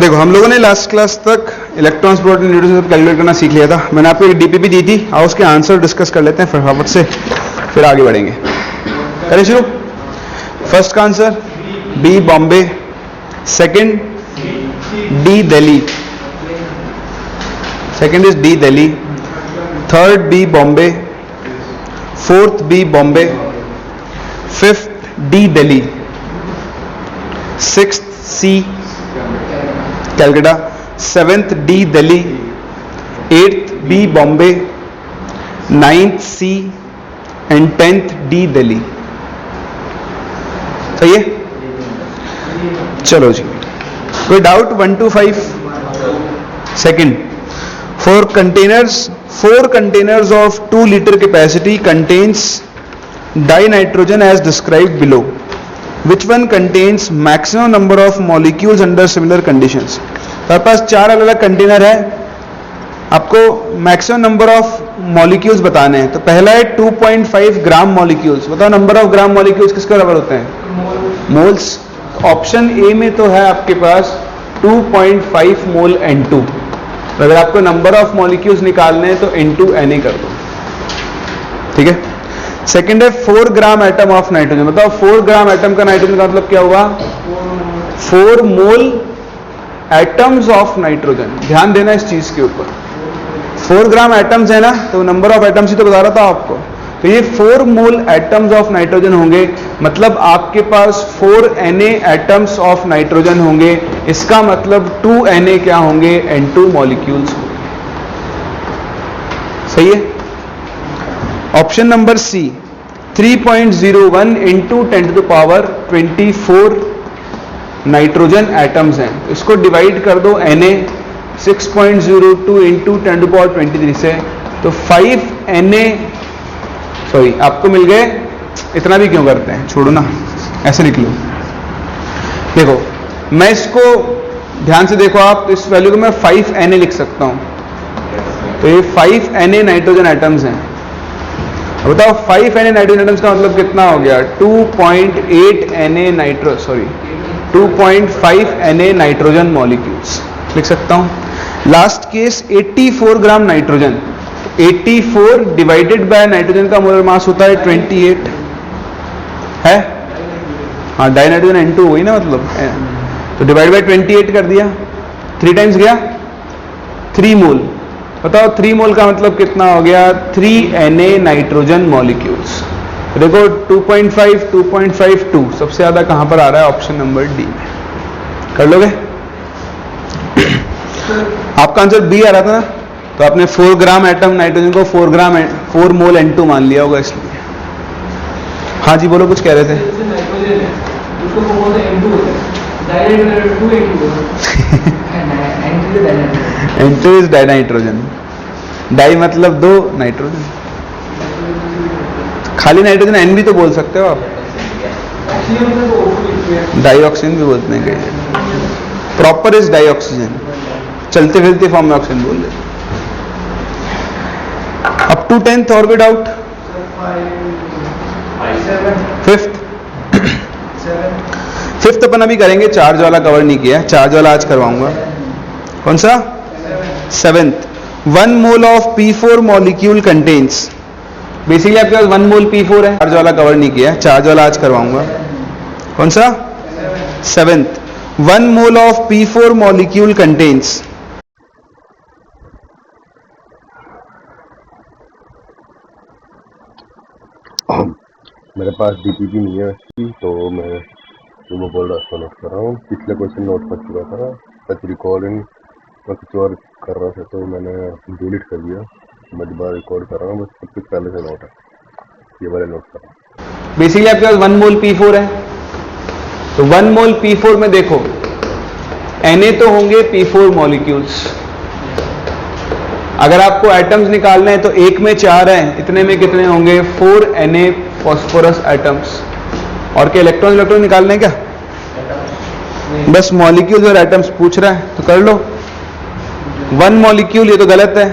तो देखो हम लोगों ने लास्ट क्लास तक इलेक्ट्रॉन्स प्रोटॉन न्यूट्रॉन्स कैलकुलेट करना सीख लिया था। मैंने आपको एक डीपीपी दी थी, आओ उसके आंसर डिस्कस कर लेते हैं फटाफट से, फिर आगे बढ़ेंगे। करें शुरू। फर्स्ट का answer B Bombay, second D Delhi, second is D Delhi, third B Bombay, fourth B Bombay, fifth D Delhi, sixth C Calcutta, seventh D Delhi, eighth B Bombay, ninth C and tenth D Delhi. सही है? चलो जी, कोई doubt? 1 to 5। Second, four containers of 2 liter capacity contains dinitrogen as described below. Which one contains maximum number of molecules under similar conditions? हमारे पास 4 अलग अलग container है, आपको मैक्सिमम नंबर ऑफ मॉलिक्यूल्स बताने हैं। तो पहला है 2.5 ग्राम मॉलिक्यूल्स। बताओ नंबर ऑफ ग्राम मॉलिक्यूल्स किसके बराबर होते हैं? मोल्स। ऑप्शन ए में तो है आपके पास 2.5 मोल N2। तो अगर आपको नंबर ऑफ मॉलिक्यूल्स निकालने हैं तो N2 Na कर दो, ठीक है। सेकेंड है 4 ग्राम एटम ऑफ नाइट्रोजन। बताओ 4 ग्राम एटम का नाइट्रोजन का मतलब क्या हुआ? 4 मोल एटम्स ऑफ नाइट्रोजन। ध्यान देना इस चीज के ऊपर, 4 ग्राम एटम्स है ना, तो नंबर ऑफ एटम्स ही तो बता रहा था आपको। तो ये 4 मोल एटम्स ऑफ नाइट्रोजन होंगे, मतलब आपके पास 4 Na एटम्स ऑफ नाइट्रोजन होंगे। इसका मतलब 2 Na क्या होंगे? N2 मॉलिक्यूल्स। सही है? Option number C 3.01 into 10 to the power 24 nitrogen atoms हैं। इसको डिवाइड कर दो Na 6.02 into 10 to the power 23 से, तो 5 Na, सॉरी आपको मिल गए। इतना भी क्यों करते हैं, छोड़ो ना, ऐसे लिख लो। देखो मैं इसको ध्यान से देखो आप, तो इस वैल्यू को मैं 5 Na लिख सकता हूं। तो ये 5 Na नाइट्रोजन एटम्स हैं। बताओ 5 Na नाइट्रोजन एटम्स का मतलब कितना हो गया? 2.8 Na 2.5 Na नाइट्रोजन मॉलिक्यूल्स लिख सकता हूं। Last case 84 gram nitrogen, 84 divided by nitrogen का मोलर मास होता है 28 है। हाँ, डाई नाइट्रोजन N2 हुई ना, मतलब तो डिवाइड बाय 28 कर दिया, 3 टाइम्स गया 3 मोल। बताओ 3 मोल का मतलब कितना हो गया? 3 Na नाइट्रोजन मॉलिक्यूल्स। देखो 2.5 2.5 2 सबसे ज्यादा कहां पर आ रहा है? ऑप्शन नंबर डी में। कर लोगे? आपका आंसर बी आ रहा था ना, तो आपने 4 ग्राम एटम नाइट्रोजन को 4 मोल N2 मान लिया होगा इसलिए। हाँ जी बोलो, कुछ कह रहे थे? N2 is dinitrogen. डाई मतलब 2, नाइट्रोजन खाली नाइट्रोजन N भी तो बोल सकते हो आप, डाइऑक्सीजन भी बोलते हैं कई। प्रॉपर इज डाइऑक्सीजन, चलते फिरते फॉर्म में ऑक्सीजन बोल देते। अप टू 10th और भी डाउट? फिफ्थ अपन अभी करेंगे, चार्ज वाला कवर नहीं किया, चार्ज वाला आज करवाऊंगा। कौन सा? 7th 1 mole of P4 molecule contains. Basically आपके पास 1 मोल P4 है, चार्ज वाला कवर नहीं किया, चार्ज वाला आज करवाऊंगा। कौन सा? 7th 1 mole of P4 molecule contains. मेरे पास डीपीपी नहीं है, तो मैं जो बोल रहा था नोट कर रहा हूँ। पिछले क्वेश्चन नोट कर चुका था, सच रिकॉर्डिंग मैं कुछ और कर रहा था तो मैंने डिलीट कर दिया। मैं दोबारा रिकॉर्ड कर रहा हूँ, बस सब कुछ पहले से नोट है, ये वाले नोट कर रहा हूँ। बेसिकली आपके पास 1 मोल P4 है, तो 1 मोल P4 में देखो Na तो होंगे P4 मॉलिक्यूल्स। अगर आपको एटम्स निकालना है तो 1 में 4 है, इतने में कितने होंगे? 4 Na फॉस्फोरस एटम्स। और क्या इलेक्ट्रॉन निकालने हैं क्या? बस मॉलिक्यूल्स और एटम्स पूछ रहा है तो कर लो। 1 मॉलिक्यूल ये तो गलत है,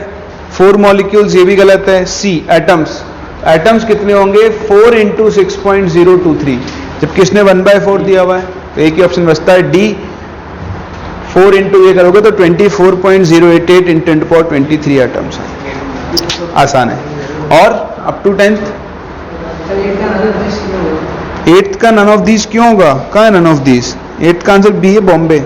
4 मॉलिक्यूल्स ये भी गलत है। सी एटम्स कितने होंगे? 4 into 6.023, जबकि इसने 1/4 दिया हुआ है, तो एक ही ऑप्शन बचता है डी 4 इंटू ये करोगे तो 24.088 इन 10⁻23 एटम्स हैं। आसान है। और अप टू 10th 8th का नन ऑफ दीज क्यों होगा? कहाँ है नन ऑफ दीज? 8th का आंसर बी है, बॉम्बे।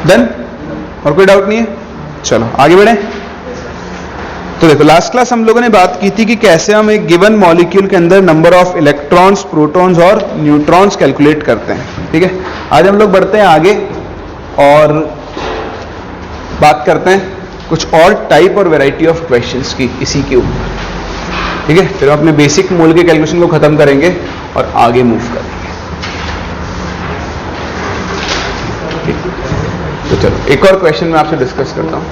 डन? और कोई डाउट नहीं है? चलो आगे बढ़े। तो देखो लास्ट क्लास हम लोगों ने बात की थी कि कैसे हम एक गिवन मॉलिक्यूल के अंदर नंबर ऑफ इलेक्ट्रॉन्स, प्रोटॉन्स और न्यूट्रॉन्स कैलकुलेट करते हैं। ठीक है, आज हम लोग बढ़ते हैं आगे और बात करते हैं कुछ और टाइप और वैरायटी ऑफ क्वेश्चंस की इसी के ऊपर। ठीक है, फिर हम अपने बेसिक मोल के कैलकुलेशन को खत्म करेंगे और आगे मूव करेंगे। तो चलो एक और क्वेश्चन मैं आपसे डिस्कस करता हूं।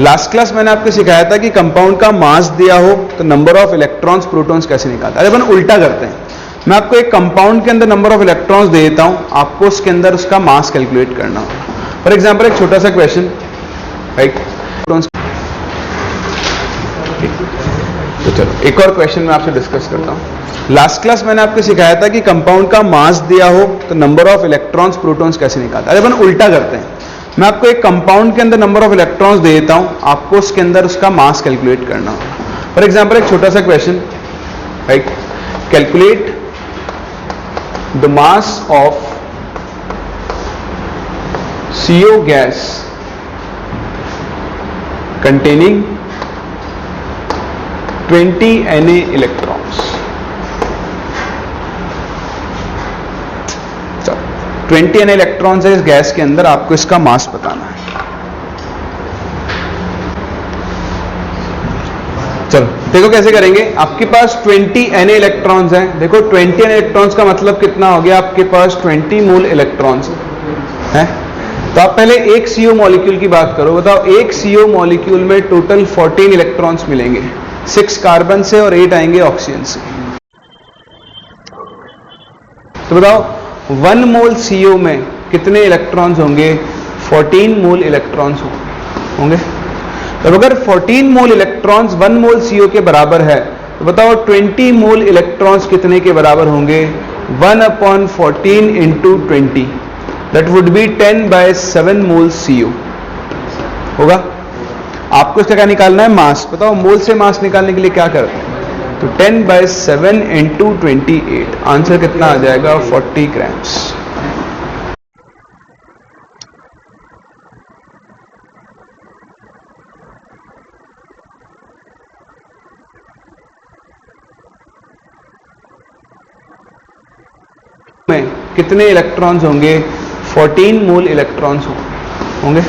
लास्ट क्लास मैंने आपको सिखाया था कि कंपाउंड का मास दिया हो तो नंबर ऑफ इलेक्ट्रॉन्स, प्रोटॉन्स कैसे निकालते हैं। अरे अपन उल्टा करते हैं, मैं आपको एक कंपाउंड के अंदर नंबर ऑफ इलेक्ट्रॉन्स दे देता हूं, आपको उसके अंदर उसका मास कैलकुलेट करना होगा। फॉर एग्जांपल एक छोटा सा क्वेश्चन, राइट। तो चलो एक और क्वेश्चन मैं आपसे डिस्कस करता हूं। लास्ट क्लास मैंने आपको सिखाया था कि कंपाउंड का मास दिया हो तो नंबर ऑफ इलेक्ट्रॉन्स, प्रोटॉन्स कैसे निकालते हैं। अरे अपन उल्टा करते हैं, मैं आपको एक कंपाउंड के अंदर नंबर ऑफ इलेक्ट्रॉन्स दे देता हूं, आपको उसके अंदर उसका मास कैलकुलेट करना होगा। फॉर एग्जांपल एक छोटा सा question, right. Calculate the mass of CO gas containing 20 Na electrons. 20 Na electrons है इस गैस के अंदर, आपको इसका मास बताना है। चलो देखो कैसे करेंगे। आपके पास 20 Na इलेक्ट्रॉन्स हैं। देखो 20 Na इलेक्ट्रॉन्स का मतलब कितना हो गया? आपके पास 20 मोल इलेक्ट्रॉन्स हैं। तो आप पहले एक CO मॉलिक्यूल की बात करो, बताओ एक CO मॉलिक्यूल में टोटल 14 इलेक्ट्रॉन्स मिलेंगे, 6 कार्बन से और 8 आएंगे ऑक्सीजन से। तो बताओ 1 मोल CO में कितने इलेक्ट्रॉन्स होंगे? 14 मोल इलेक्ट्रॉन्स होंगे। तो अगर 14 मोल इलेक्ट्रॉन्स 1 मोल CO के बराबर है तो बताओ 20 मोल इलेक्ट्रॉन्स कितने के बराबर होंगे? 1/14 into 20, that would be 10/7 mole CO होगा। आपको इसका क्या निकालना है? मास। बताओ मोल से मास निकालने के लिए क्या करते हैं? तो 10/7 इंटू 28, आंसर कितना आ जाएगा? 40 ग्राम्स। में कितने इलेक्ट्रॉन्स होंगे? 14 मोल इलेक्ट्रॉन्स होंगे।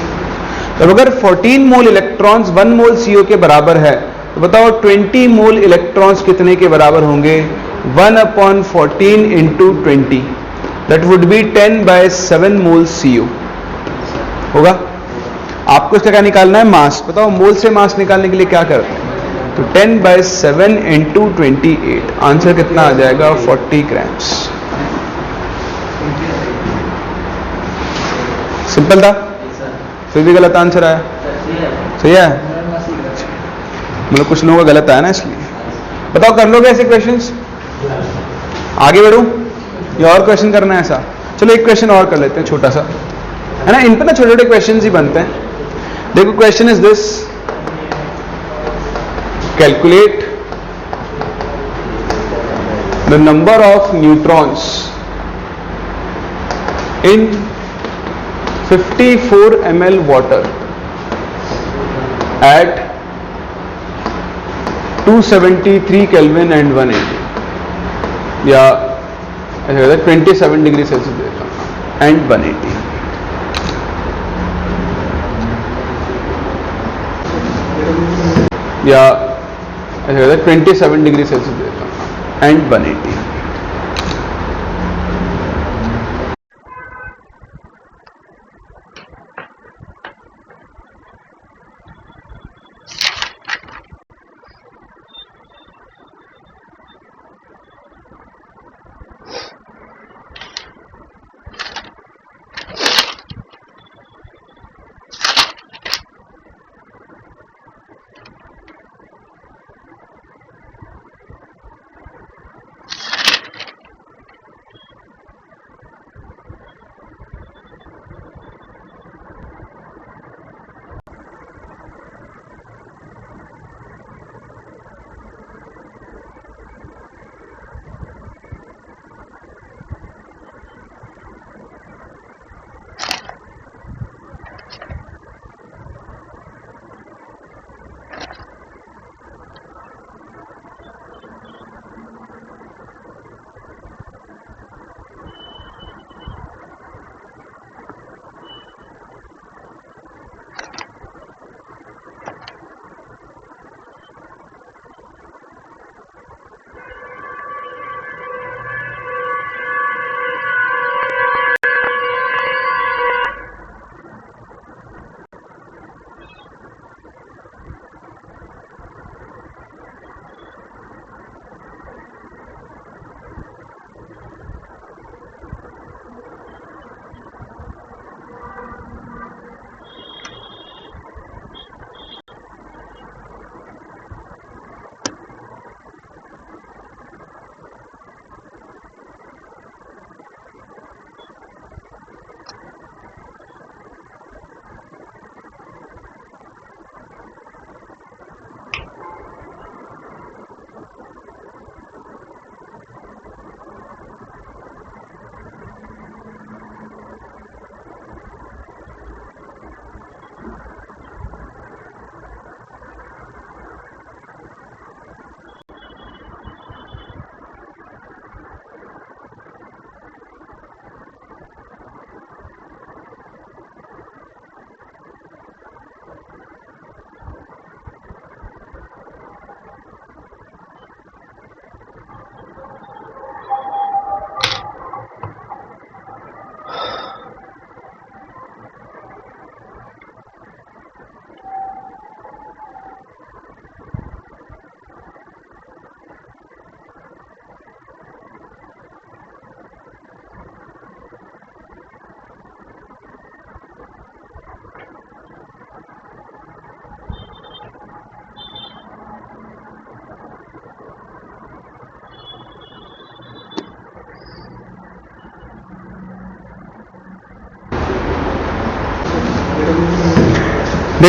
तो अगर 14 मोल इलेक्ट्रॉन्स 1 मोल CO के बराबर है तो बताओ 20 मोल इलेक्ट्रॉन्स कितने के बराबर होंगे? 1/14 into 20, that would be 10/7 mole CO होगा। आपको इसका क्या निकालना है? मास। बताओ मोल से मास निकालने के लिए क्या करते हैं? तो 10/7 इंटू 28, आंसर कितना आ जाएगा? 40 ग्राम्स। सिंपल था, फिर भी गलत आंसर आया। सही है? मतलब कुछ लोगों का गलत आया ना, इसलिए। बताओ कर लोगे ऐसे क्वेश्चंस? आगे बढ़ूं या और क्वेश्चन करना है ऐसा? चलो एक क्वेश्चन और कर लेते हैं छोटा सा, है ना। इन पर ना छोटे छोटे क्वेश्चंस ही बनते हैं। देखो question is this, calculate the number of neutrons in 54 ml water at 273 Kelvin and 180, या ऐसा कहते हैं 27 डिग्री सेल्सियस देता हूं एंड 180। या ऐसा कहते हैं 27 डिग्री सेल्सियस देता हूं एंड 180।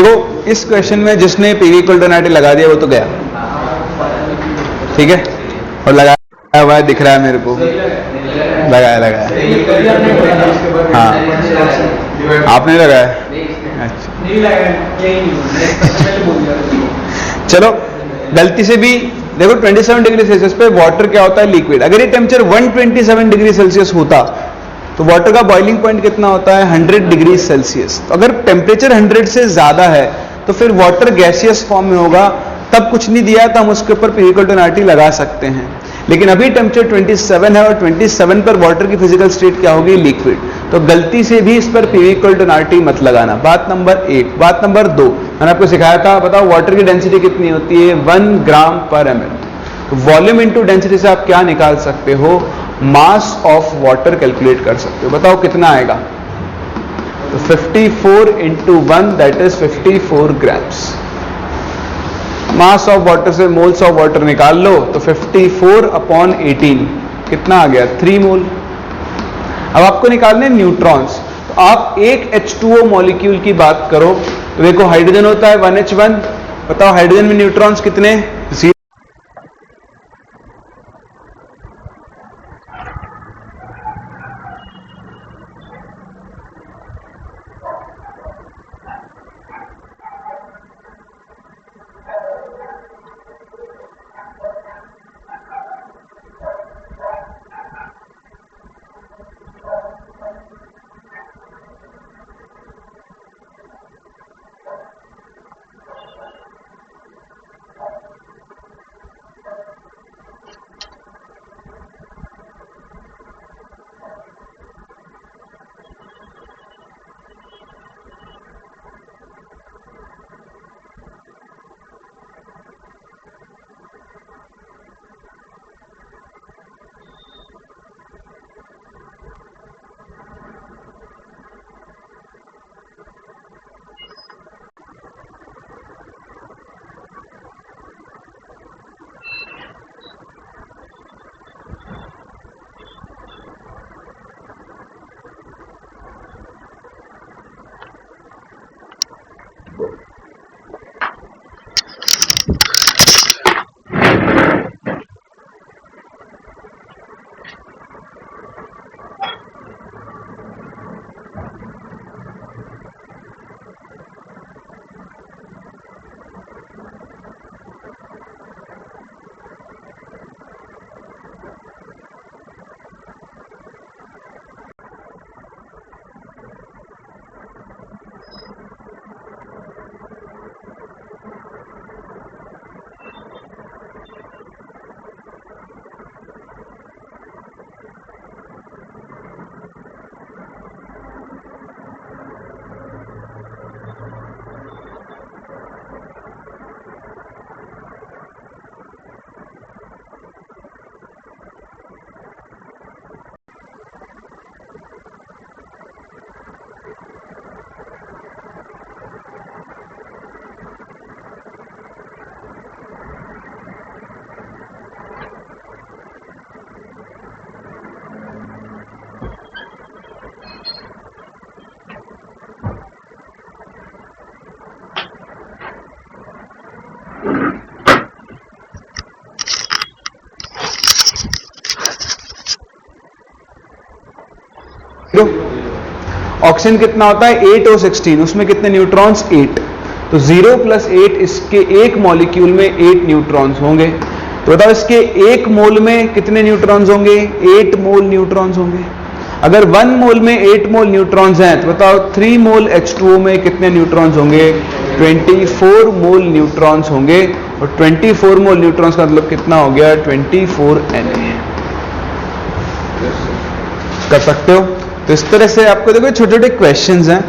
देखो इस क्वेश्चन में जिसने पीवी इक्वल टू एनआरटी लगा दिया वो तो गया, ठीक है, और लगाया हुआ है दिख रहा है मेरे को, लगाया हाँ, आपने लगाया, अच्छा चलो गलती से भी देखो 27 डिग्री सेल्सियस पे वाटर क्या होता है, लिक्विड। अगर ये टेम्परेचर 127 डिग्री सेल्सियस होता तो वाटर का बॉइलिंग पॉइंट कितना होता है, 100 डिग्री सेल्सियस। तो अगर टेम्परेचर 100 से ज्यादा है तो फिर वाटर गैसियस फॉर्म में होगा, तब कुछ नहीं दिया तो हम उसके ऊपर पी इक्वल टू एनआरटी लगा सकते हैं। लेकिन अभी टेम्परेचर 27 है और 27 पर वाटर की फिजिकल स्टेट क्या होगी, लिक्विड। तो गलती से भी इस पर पी इक्वल टू एनआरटी मत लगाना, बात नंबर 1। बात नंबर 2, मैंने आपको सिखाया था, बताओ वाटर की डेंसिटी कितनी होती है, 1 ग्राम पर ml। वॉल्यूम इंटू डेंसिटी से आप क्या निकाल सकते हो, मास ऑफ वाटर कैलकुलेट कर सकते हो। बताओ कितना आएगा, तो 54 into 1 that is 54 grams. Mass of water से मोल्स ऑफ वाटर निकाल लो तो 54 अपॉन 18 कितना आ गया, 3 मोल। अब आपको निकालने न्यूट्रॉन्स, तो आप एक H2O मॉलिक्यूल की बात करो तो देखो हाइड्रोजन होता है 1H1, बताओ हाइड्रोजन में न्यूट्रॉन्स कितने, 0। ऑक्सीजन कितना होता है 8 और 16, उसमें कितने न्यूट्रॉन्स 8, तो 0 प्लस 8 इसके एक मॉलिक्यूल में 8 न्यूट्रॉन्स होंगे। तो बताओ इसके एक मोल में कितने न्यूट्रॉन्स होंगे, 8 मोल न्यूट्रॉन्स होंगे। अगर 1 मोल में 8 मोल न्यूट्रॉन्स हैं तो बताओ 3 मोल H2O में कितने न्यूट्रॉन्स होंगे, 24 मोल न्यूट्रॉन्स होंगे। और 24 मोल न्यूट्रॉन्स का मतलब कितना हो गया, 24 Na। कर सकते हो। तो इस तरह से आपको देखो छोटे छोटे क्वेश्चंस हैं।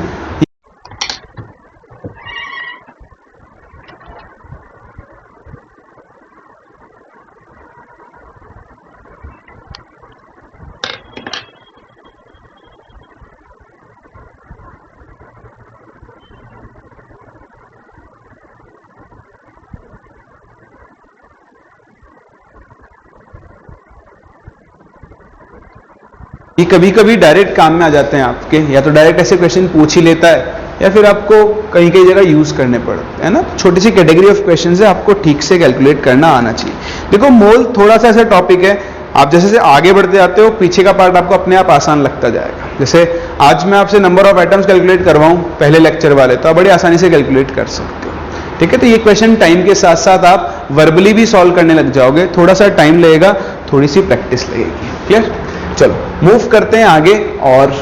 ये कभी कभी डायरेक्ट काम में आ जाते हैं आपके, या तो डायरेक्ट ऐसे क्वेश्चन पूछ ही लेता है या फिर आपको कहीं कहीं जगह यूज करने पड़ते हैं ना। छोटी सी कैटेगरी ऑफ क्वेश्चन है, आपको ठीक से कैलकुलेट करना आना चाहिए। देखो मोल थोड़ा सा ऐसा टॉपिक है, आप जैसे जैसे आगे बढ़ते जाते हो पीछे का पार्ट आपको अपने आप आसान लगता जाएगा। जैसे आज मैं आपसे नंबर ऑफ एटम्स कैलकुलेट करवाऊं पहले लेक्चर वाले, तो आप बड़ी आसानी से कैलकुलेट कर सकते हो, ठीक है। तो ये क्वेश्चन टाइम के साथ साथ आप वर्बली भी सॉल्व करने लग जाओगे, थोड़ा सा टाइम लगेगा, थोड़ी सी प्रैक्टिस लगेगी। क्लियर? चलो मूव करते हैं आगे। और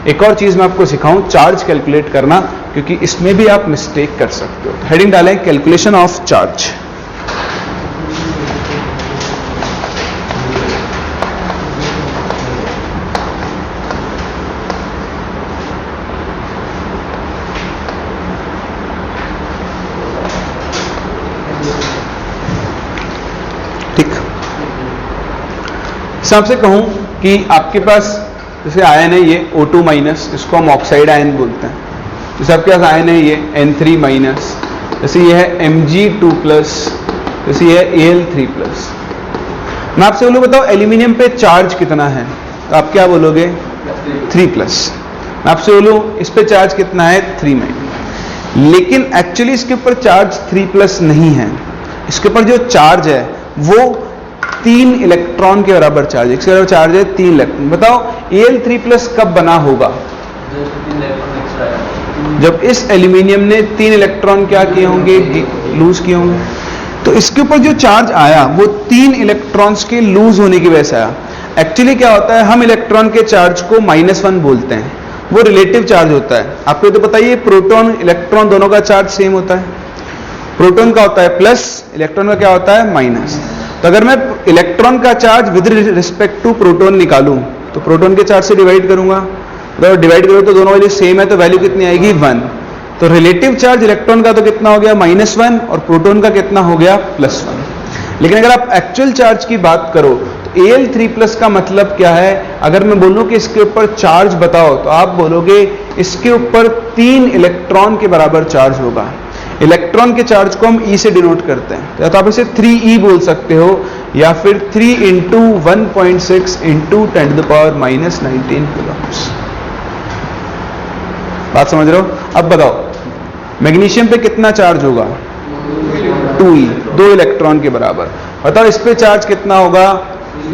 एक और चीज मैं आपको सिखाऊं, चार्ज कैलकुलेट करना, क्योंकि इसमें भी आप मिस्टेक कर सकते हो। हेडिंग डालें कैलकुलेशन ऑफ चार्ज। हिसाब से कहूं कि आपके पास जैसे आयन है ये O2 माइनस, इसको हम ऑक्साइड आयन बोलते हैं। जैसे आपके पास आयन है ये N3 माइनस, जैसे ये है Mg2 प्लस, जैसे ये है Al3 प्लस। मैं आपसे बोलूं बताओ एल्यूमिनियम पे चार्ज कितना है, तो आप क्या बोलोगे 3 प्लस। मैं आपसे बोलूं इस पे चार्ज कितना है 3 माइनस, लेकिन एक्चुअली इसके ऊपर चार्ज 3 प्लस नहीं है। इसके ऊपर जो चार्ज है वो 3 इलेक्ट्रॉन के बराबर चार्ज है। इसके बराबर चार्ज है 3 इलेक्ट्रॉन। बताओ Al3 प्लस कब बना होगा, जब इस एल्यूमिनियम ने 3 इलेक्ट्रॉन क्या किए होंगे, लूज किए होंगे। तो इसके ऊपर जो चार्ज आया वो 3 इलेक्ट्रॉन्स के लूज होने की वजह से आया। एक्चुअली क्या होता है, हम इलेक्ट्रॉन के चार्ज को -1 बोलते हैं, वो रिलेटिव चार्ज होता है। आपको तो बताइए प्रोटॉन इलेक्ट्रॉन दोनों का चार्ज सेम होता है। प्रोटॉन का होता है प्लस, इलेक्ट्रॉन का क्या होता है माइनस। तो अगर मैं इलेक्ट्रॉन का charge with respect to proton निकालूं तो प्रोटॉन के चार्ज से डिवाइड करूंगा, तो डिवाइड करूं तो दोनों वैल्यू सेम है, तो वैल्यू कितनी आएगी 1। तो रिलेटिव चार्ज इलेक्ट्रॉन का तो कितना हो गया -1 और प्रोटॉन का कितना हो गया +1। लेकिन अगर आप एक्चुअल चार्ज की बात करो तो Al3 प्लस का मतलब क्या है, अगर मैं बोलूं कि इसके ऊपर चार्ज बताओ तो आप बोलोगे इसके ऊपर 3 इलेक्ट्रॉन के बराबर चार्ज होगा। इलेक्ट्रॉन के चार्ज को हम E से डिनोट करते हैं, तो आप इसे 3e बोल सकते हो, या फिर 3 × 1.6 × 10⁻19 कूलम्स। बात समझ रहे हो? अब बताओ मैग्नीशियम पे कितना चार्ज होगा 2e, 2 इलेक्ट्रॉन के बराबर। बताओ इस पे चार्ज कितना होगा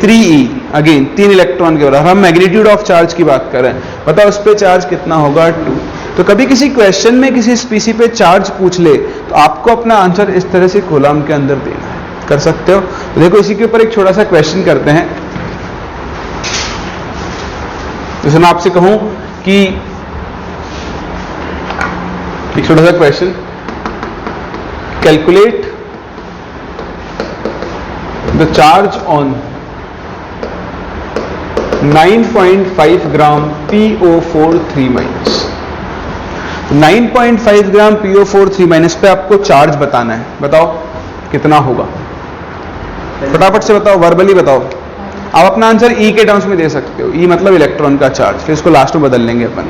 3e, अगेन 3 इलेक्ट्रॉन के बराबर। हम मैग्नीट्यूड ऑफ चार्ज की बात कर रहे हैं, बताओ इस पे चार्ज कितना होगा 2। तो कभी किसी क्वेश्चन में किसी स्पीसी पे चार्ज पूछ ले तो आपको अपना आंसर इस तरह से कॉलम के अंदर देना है, कर सकते हो। तो देखो इसी के ऊपर एक छोटा सा क्वेश्चन करते हैं। जैसे मैं आपसे कहूं कि एक छोटा सा question, calculate the charge on 9.5 gram PO4 3-। 9.5 gram PO4 3- पे आपको चार्ज बताना है, बताओ कितना होगा, फटाफट से बताओ, वर्बली बताओ। आप अपना आंसर E के टर्म्स में दे सकते हो, E मतलब इलेक्ट्रॉन का चार्ज, फिर इसको लास्ट में बदल लेंगे अपन।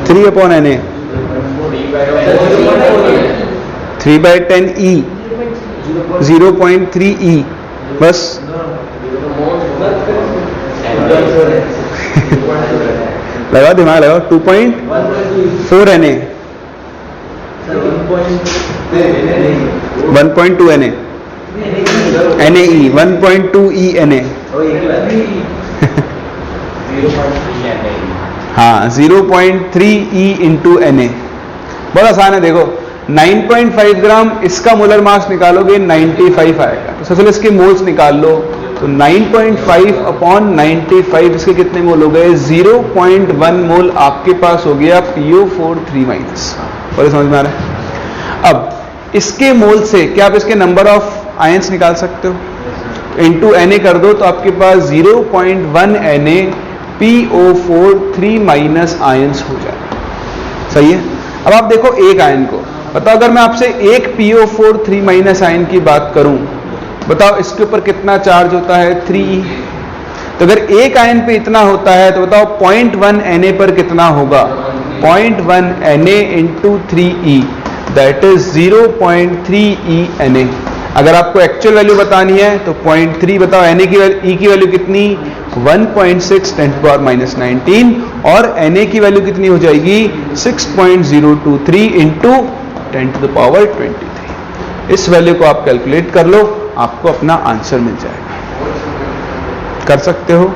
Three upon NA 3/10E 0.3E बस। लगाओ दिमाग लगाओ, 2.4 NA 1.2 NA NaE 1.2E NA हाँ 0.3E × NA। बहुत आसान है, देखो 9.5 ग्राम इसका मोलर मास निकालोगे 95 आएगा। तो सबसे पहले इसके मोल्स निकाल लो, तो 9.5 अपॉन 95 इसके कितने मोल हो गए 0.1 मोल आपके पास हो गया PO4 3-। और समझ में आ रहा है? अब इसके मोल से क्या आप इसके नंबर ऑफ आयंस निकाल सकते हो, इनटू Na कर दो तो आपके पास 0.1 Na PO4 3- आयंस हो जाएगा। सही है। अब आप देखो एक आयन को, बताओ अगर मैं आपसे एक PO4 3- आयन की बात करूं, बताओ इसके ऊपर कितना चार्ज होता है 3E। तो अगर एक आयन पे इतना होता है तो बताओ 0.1 Na पर कितना होगा, 0.1 Na into 3E, that is 0.3 E Na। अगर आपको एक्चुअल वैल्यू बतानी है तो 0.3 बताओ, Na की वैल्यू, E की वैल्यू कितनी 1.6 10⁻19 और Na की वैल्यू कितनी हो जाएगी 6.023 इंटू 10⁻23। इस वैल्यू को आप कैलकुलेट कर लो, आपको अपना आंसर मिल जाएगा। कर सकते हो।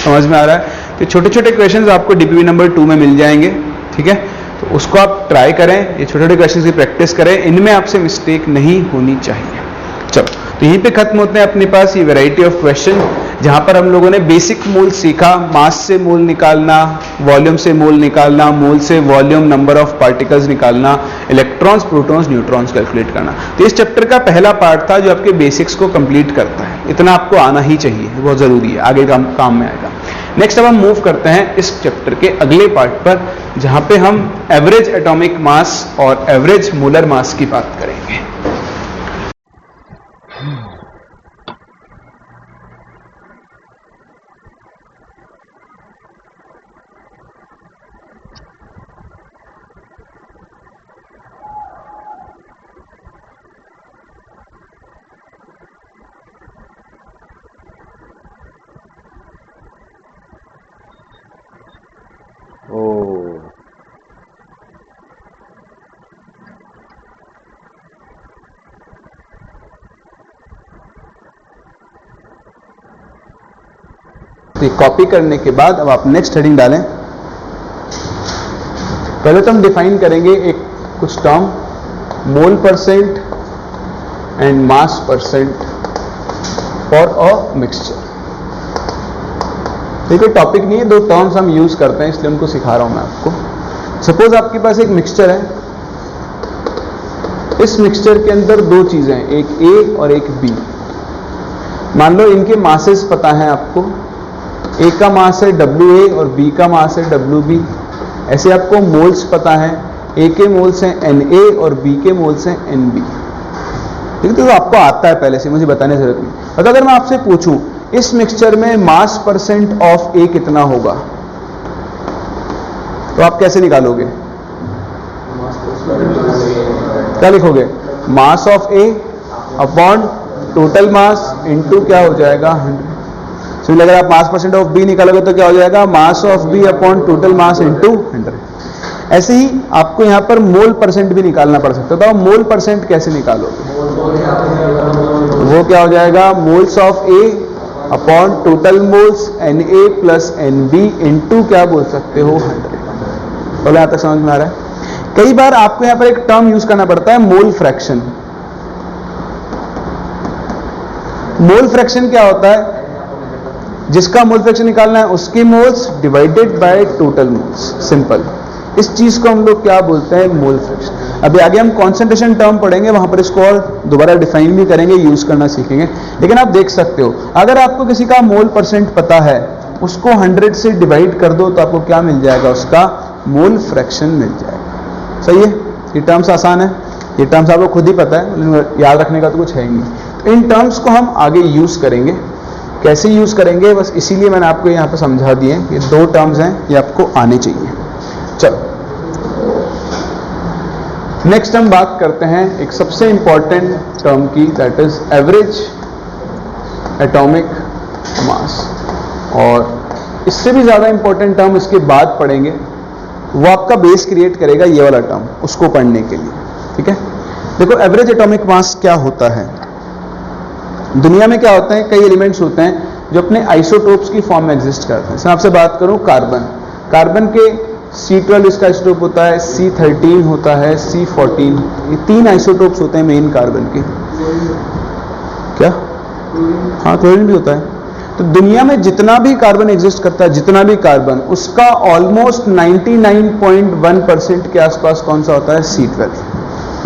समझ में आ रहा है? तो छोटे छोटे क्वेश्चंस आपको डीपीवी नंबर 2 में मिल जाएंगे, ठीक है। तो उसको आप ट्राई करें, ये छोटे छोटे क्वेश्चंस की प्रैक्टिस करें, इनमें आपसे मिस्टेक नहीं होनी चाहिए। चलो, तो यहीं पे खत्म होते हैं अपने पास ये वैरायटी ऑफ क्वेश्चन, जहां पर हम लोगों ने बेसिक मोल सीखा, मास से मोल निकालना, वॉल्यूम से मोल निकालना, मोल से वॉल्यूम, नंबर ऑफ पार्टिकल्स निकालना, इलेक्ट्रॉन्स, प्रोटॉन्स, न्यूट्रॉन्स कैलकुलेट करना। तो इस चैप्टर का पहला पार्ट था जो आपके बेसिक्स को कंप्लीट करता है। इतना आपको आना ही चाहिए, बहुत जरूरी है, आगे काम में आएगा। नेक्स्ट अब हम मूव करते हैं इस चैप्टर के अगले पार्ट पर, जहां पे हम एवरेज एटॉमिक मास और एवरेज मोलर मास की बात करेंगे। कॉपी करने के बाद अब आप नेक्स्ट हेडिंग डालें। पहले तो हम डिफाइन करेंगे एक कुछ term, mole percent and mass percent for a mixture. देखो टॉपिक नहीं है, दो टर्म्स हम यूज करते हैं, इसलिए उनको सिखा रहा हूं मैं आपको। सपोज आपके पास एक मिक्सचर है, इस मिक्सचर के अंदर दो चीजें हैं, एक ए और एक बी। मान लो इनके मासेस पता है आपको, ए का मास है WA और बी का मास है WB। ऐसे आपको मोल्स पता है, ए के मोल्स हैं NA और बी के मोल्स हैं NB। ठीक है, तो आपको आता है पहले से, मुझे बताने की जरूरत नहीं। तो अगर मैं आपसे पूछूं इस मिक्सचर में मास परसेंट ऑफ ए कितना होगा, तो आप कैसे निकालोगे? क्या लिखोगे? Mass of A upon total mass into क्या हो जाएगा 100। तो अगर आप मास परसेंट ऑफ बी निकालोगे तो क्या हो जाएगा, mass of B upon total mass into 100। ऐसे ही आपको यहां पर मोल परसेंट भी निकालना पड़ सकता है। तो आप मोल परसेंट कैसे निकालोगे? वो क्या हो जाएगा, moles of A upon total moles Na plus NB into क्या बोल सकते हो 100। बोले यहां तक समझ में आ रहा है? कई बार आपको यहां पर एक टर्म यूज करना पड़ता है, मोल फ्रैक्शन। मोल फ्रैक्शन क्या होता है? जिसका मोल फ्रैक्शन निकालना है उसके moles divided by total moles, simple. इस चीज को हम लोग क्या बोलते हैं, मोल फ्रैक्शन। अभी आगे हम कॉन्सेंट्रेशन टर्म पढ़ेंगे, वहां पर इसको और दोबारा डिफाइन भी करेंगे, यूज करना सीखेंगे। लेकिन आप देख सकते हो, अगर आपको किसी का मोल परसेंट पता है, उसको 100 से डिवाइड कर दो तो आपको क्या मिल जाएगा, उसका मोल फ्रैक्शन मिल जाएगा। सही है? ये टर्म्स आसान है, ये टर्म्स आपको खुद ही पता है, याद रखने का तो कुछ है ही नहीं। तो इन टर्म्स को हम आगे यूज करेंगे। कैसे यूज करेंगे, बस इसीलिए मैंने आपको यहाँ पे समझा दिए। ये दो टर्म्स हैं, ये आपको आने चाहिए। चलो, नेक्स्ट हम बात करते हैं एक सबसे इंपॉर्टेंट टर्म की, that is average atomic mass. और इससे भी ज़्यादा इंपॉर्टेंट टर्म इसके बाद पढ़ेंगे, वो आपका बेस क्रिएट करेगा ये वाला टर्म, उसको पढ़ने के लिए। ठीक है, देखो एवरेज एटॉमिक मास क्या होता है। दुनिया में क्या होता है, कई एलिमेंट्स होते हैं जो अपने आइसोटोप्स की फॉर्म में एग्जिस्ट करते हैं। जैसे आपसे बात करूं कार्बन, कार्बन के C12 इसका आइसोटोप होता है, C13 होता है, C14, ये 3 आइसोटोप्स होते हैं मेन कार्बन के। क्या? हाँ, क्लोरीन भी होता है। तो दुनिया में जितना भी कार्बन एग्जिस्ट करता है, जितना भी कार्बन, उसका ऑलमोस्ट 99.1% के आसपास कौन सा होता है, C12।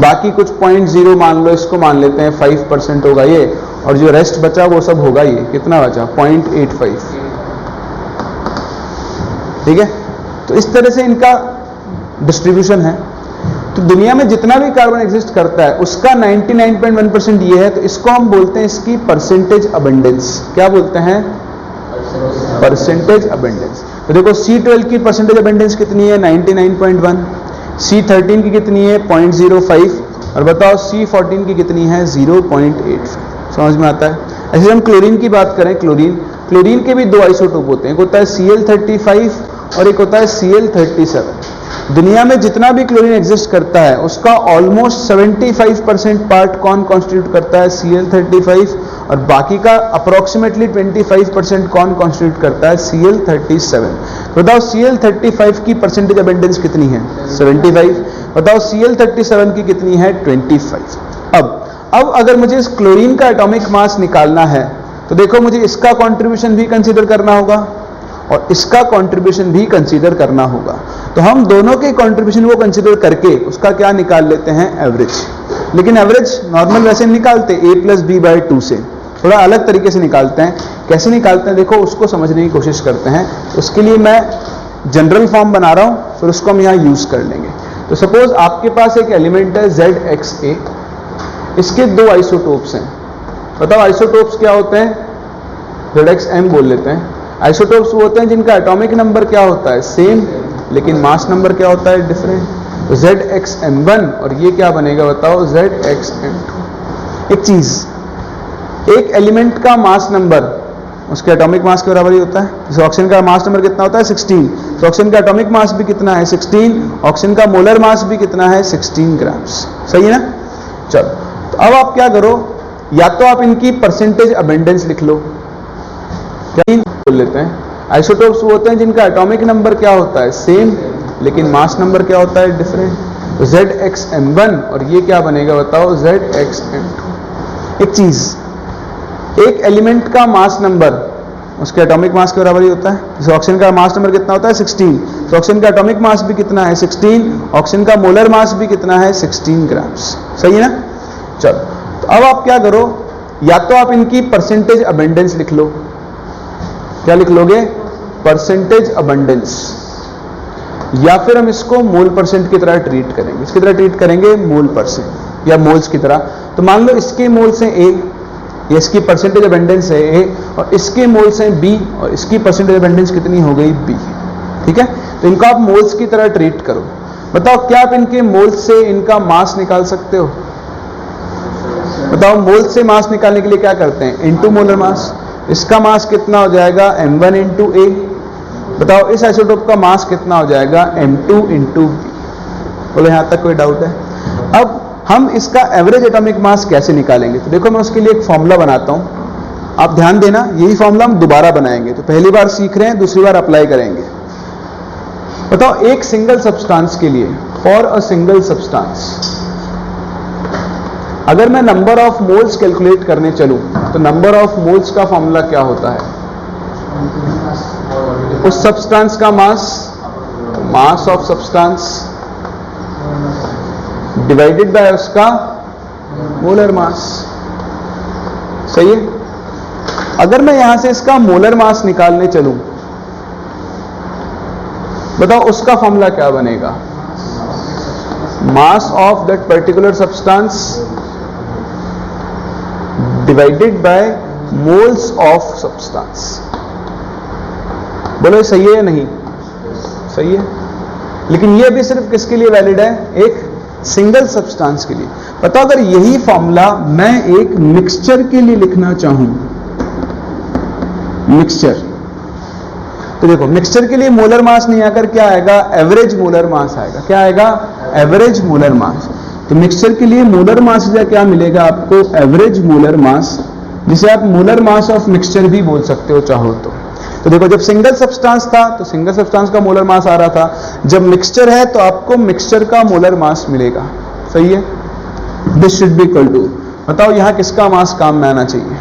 बाकी कुछ 0.0 मान लो, इसको मान लेते हैं 5% होगा ये, और जो रेस्ट बचा वो सब होगा ये, कितना बचा, 0.85। ठीक है, तो इस तरह से इनका डिस्ट्रीब्यूशन है। तो दुनिया में जितना भी कार्बन एग्जिस्ट करता है उसका 99.1% ये है, तो इसको हम बोलते हैं इसकी परसेंटेज अबंडेंस। क्या बोलते हैं, परसेंटेज अबंडेंस। तो देखो C12 की परसेंटेज अबंडेंस कितनी है, 99.1, C13 की कितनी है, 0.05, और बताओ C14 की कितनी है, 0.85। समझ में आता है। ऐसे हम क्लोरीन की बात करें, क्लोरीन के भी 2 आइसोटोप होते हैं, एक होता है Cl35 और एक होता है Cl37। दुनिया में जितना भी क्लोरीन एग्जिस्ट करता है उसका ऑलमोस्ट 75% पार्ट कौन कॉन्स्टिट्यूट करता है, Cl35, और बाकी का अप्रोक्सीमेटली 25% कौन कॉन्स्टिट्यूट करता है, Cl37। बताओ Cl35 की परसेंटेज अबंडेंस कितनी है, 75। बताओ Cl37 की कितनी है, 25। अब अगर मुझे इस क्लोरीन का एटॉमिक मास निकालना है तो देखो मुझे इसका कंट्रीब्यूशन भी कंसीडर करना होगा और इसका कंट्रीब्यूशन भी कंसीडर करना होगा। तो हम दोनों के कंट्रीब्यूशन को कंसीडर करके उसका क्या निकाल लेते हैं, एवरेज। लेकिन एवरेज नॉर्मल वैसे निकालते a+b/2 से, थोड़ा अलग तरीके से निकालते हैं। कैसे निकालते हैं देखो, उसको समझने की कोशिश करते हैं। उसके लिए मैं जनरल फॉर्म बना रहा हूं, फिर उसको हम यहां यूज कर लेंगे। तो सपोज आपके पास एक एलिमेंट है ZXA, इसके 2 आइसोटोप्स हैं। बताओ आइसोटोप्स क्या होते हैं, ZXM बोल लेते हैं। आइसोटोप्स वो होते हैं जिनका एटॉमिक नंबर क्या होता है, सेम, लेकिन मास नंबर क्या होता है, डिफरेंट। तो ZXM1 और ये क्या बनेगा, बताओ ZXM2। एक चीज, एक एलिमेंट का मास नंबर उसके एटॉमिक मास के बराबर ही होता है। जैसे ऑक्सीजन का मास नंबर कितना होता है, 16, तो ऑक्सीजन का एटॉमिक मास भी कितना है, 16। ऑक्सीजन का मोलर मास भी कितना है, 16 ग्राम्स। सही है ना। चलो, तो अब आप क्या करो, या तो आप इनकी परसेंटेज अबंडेंस लिख लो, क्या बोल लेते हैं। आइसोटोप्स वो होते हैं जिनका एटॉमिक नंबर क्या होता है, सेम, लेकिन मास नंबर क्या होता है, डिफरेंट। तो ZXM1 और ये क्या बनेगा, बताओ ZXM2। एक चीज, एक एलिमेंट का मास नंबर उसके एटॉमिक मास के बराबर ही होता है। जैसे ऑक्सीजन का मास नंबर कितना होता है, 16, तो ऑक्सीजन का एटॉमिक मास भी कितना है, 16। ऑक्सीजन का मोलर मास भी कितना है, 16 ग्राम्स। सही है ना। चलो, तो अब आप क्या करो, या तो आप इनकी परसेंटेज अबंडेंस लिख लो। क्या लिख लोगे, परसेंटेज अबंडेंस, या फिर हम इसको मोल परसेंट की तरह ट्रीट करेंगे। इसकी तरह ट्रीट करेंगे, मोल परसेंट या मोल्स की तरह। तो मान लो इसके मोल्स हैं A, ये इसकी परसेंटेज अबंडेंस है A, और इसके मोल्स हैं B, और इसकी परसेंटेज अबंडेंस कितनी हो गई, B। ठीक है, तो इनको आप मोल्स की तरह ट्रीट करो। बताओ क्या आप इनके मोल्स से इनका मास निकाल सकते हो। बताओ मोल्स से मास निकालने के लिए क्या करते हैं, इनटू मोलर मास। इसका मास कितना हो जाएगा, M1 × A। बताओ इस आइसोटोप का मास कितना हो जाएगा, M2 × B। बोलो यहां तक कोई डाउट है। अब हम इसका एवरेज एटॉमिक मास कैसे निकालेंगे, तो देखो मैं उसके लिए एक फॉर्मूला बनाता हूं। आप ध्यान देना, यही फॉर्मूला हम दोबारा बनाएंगे। तो पहली बार सीख रहे हैं, दूसरी बार अप्लाई करेंगे। बताओ एक सिंगल सब्सटेंस के लिए, फॉर अ सिंगल सब्सटेंस, अगर मैं नंबर ऑफ मोल्स कैलकुलेट करने चलूं तो नंबर ऑफ मोल्स का फॉर्मूला क्या होता है, उस सब्सटेंस का mass, mass of substance divided by उसका मोलर मास। सही है। अगर मैं यहां से इसका मोलर मास निकालने चलूं, बताओ उसका फॉर्मूला क्या बनेगा, mass of that particular substance divided bye moles of substance. बोलो सही है या नहीं, सही है। लेकिन यह भी सिर्फ किसके लिए वैलिड है, एक सिंगल सब्सटेंस के लिए। बताओ अगर यही फॉर्मूला मैं एक मिक्सचर के लिए लिखना चाहूं, मिक्सचर, तो देखो मिक्सचर के लिए मोलर मास नहीं आकर क्या आएगा, एवरेज मोलर मास आएगा। क्या आएगा, एवरेज मोलर मास। तो मिक्सचर के लिए मोलर मास या क्या मिलेगा आपको, एवरेज मोलर मास, जिसे आप मोलर मास ऑफ मिक्सचर भी बोल सकते हो चाहो तो। तो देखो जब सिंगल सब्सटेंस था तो सिंगल सब्सटेंस का मोलर मास आ रहा था, जब मिक्सचर है तो आपको मिक्सचर का मोलर मास मिलेगा। सही है, this should be equal to, बताओ यहां किसका मास काम में आना चाहिए।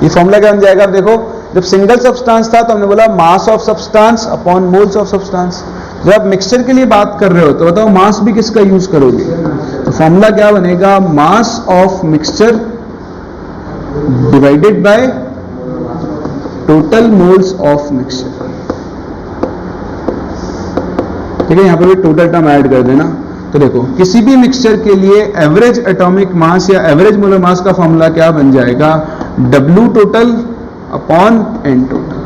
ये फॉर्मूला क्या बन जाएगा, अब देखो जब सिंगल सब्सटेंस था तो हमने बोला मास of substance upon moles of substance. जब आप मिक्सचर के लिए बात कर रहे हो तो बताओ मास भी किसका यूज करोगे, तो फॉर्मूला क्या बनेगा, मास of mixture divided by total moles of mixture. ठीक है, यहां पर भी टोटल टर्म ऐड कर देना। तो देखो किसी भी मिक्सचर के लिए एवरेज एटॉमिक मास या एवरेज मोलर मास का फॉर्मूला क्या बन जाएगा, W total upon N total,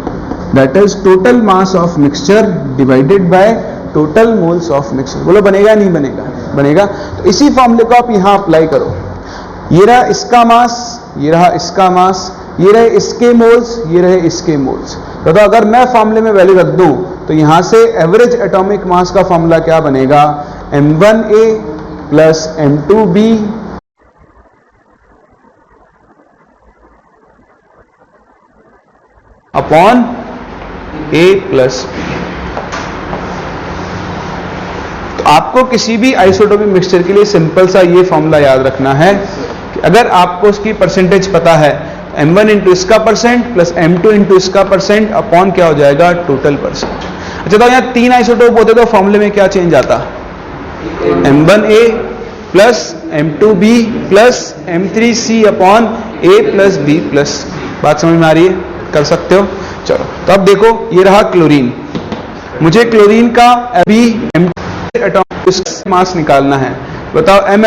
that is total mass of mixture divided by total moles of mixture. बोलो बनेगा नहीं बनेगा, बनेगा। तो इसी फॉर्मूले को आप यहां अप्लाई करो। ये रहा इसका मास, ये रहा इसका मास, ये रहे इसके मोल्स, ये रहे इसके मोल्स। तो अगर मैं फॉर्मूले में वैल्यू रख दूं तो यहां से एवरेज एटॉमिक मास का फॉर्मूला क्या बनेगा, M1A plus M2B upon A plus B। तो आपको किसी भी आइसोटोपिक मिक्सचर के लिए सिंपल सा ये फॉर्मूला याद रखना है कि अगर आपको उसकी परसेंटेज पता है, M1 इंटू इसका परसेंट प्लस M2 इंटू इसका परसेंट अपॉन क्या हो जाएगा, टोटल परसेंट। अच्छा तो यहां 3 आइसोटोप होते तो फॉर्मूले में क्या चेंज आता, M1A plus M2B plus M3C upon A plus B plus. बात समझ में आ रही है, कर सकते हो। चलो तो अब देखो ये रहा क्लोरीन, मुझे क्लोरीन का अभी एटॉमिक मास निकालना है। बताओ M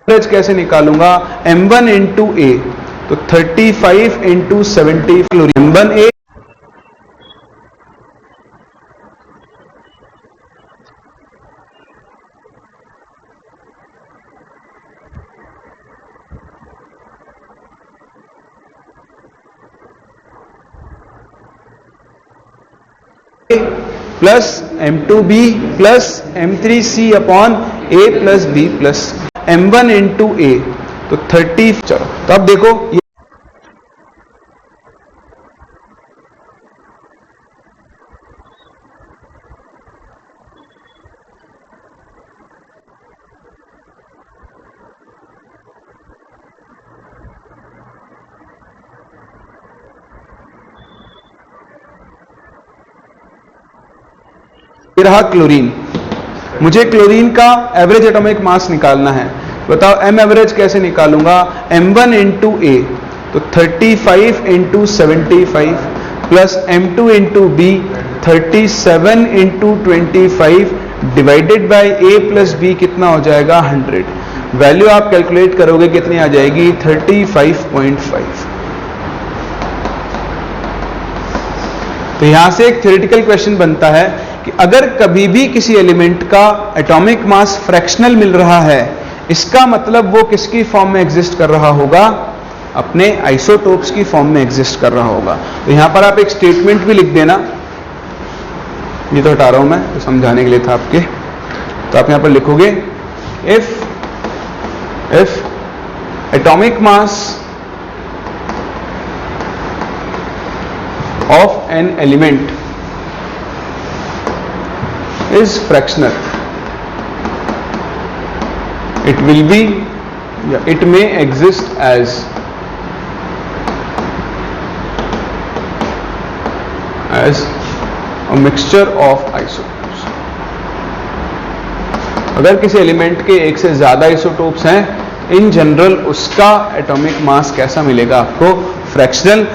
एवरेज कैसे निकालूंगा, M1 इंटू A, तो 35 into 70 chlorine, M1A plus M2B plus M3C upon A plus B plus M1 into A, तो 30। चलो तो अब देखो ये रहा क्लोरीन, मुझे क्लोरीन का एवरेज एटॉमिक मास निकालना है। बताओ m एवरेज कैसे निकालूंगा, m1 इंटू ए, तो 35 into 75 plus m2 into B 37 into 25 divided by a plus B कितना हो जाएगा 100। वैल्यू आप कैलकुलेट करोगे कितनी आ जाएगी 35.5। तो यहां से एक थ्योरेटिकल क्वेश्चन बनता है कि अगर कभी भी किसी एलिमेंट का एटॉमिक मास फ्रैक्शनल मिल रहा है, इसका मतलब वो किसकी फॉर्म में एग्जिस्ट कर रहा होगा, अपने आइसोटोप्स की फॉर्म में एग्जिस्ट कर रहा होगा। तो यहां पर आप एक स्टेटमेंट भी लिख देना, ये तो हटा रहा हूं मैं, तो समझाने के लिए था आपके। तो आप यहां पर लिखोगे if atomic mass of an element is fractional, it will be, it may exist as a mixture of isotopes। अगर किसी एलिमेंट के एक से ज्यादा आइसोटोप्स हैं, इन जनरल उसका एटॉमिक मास कैसा मिलेगा आपको, फ्रैक्शनल।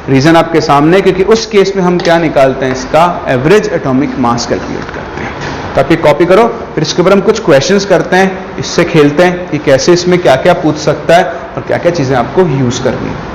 रीजन आपके सामने, क्योंकि उस केस में हम क्या निकालते हैं, इसका एवरेज एटॉमिक मास कैलकुलेट करते हैं। तो आप ये कॉपी करो, फिर इसके ऊपर हम कुछ क्वेश्चंस करते हैं, इससे खेलते हैं कि कैसे इसमें क्या क्या पूछ सकता है और क्या क्या चीजें आपको यूज करनी है।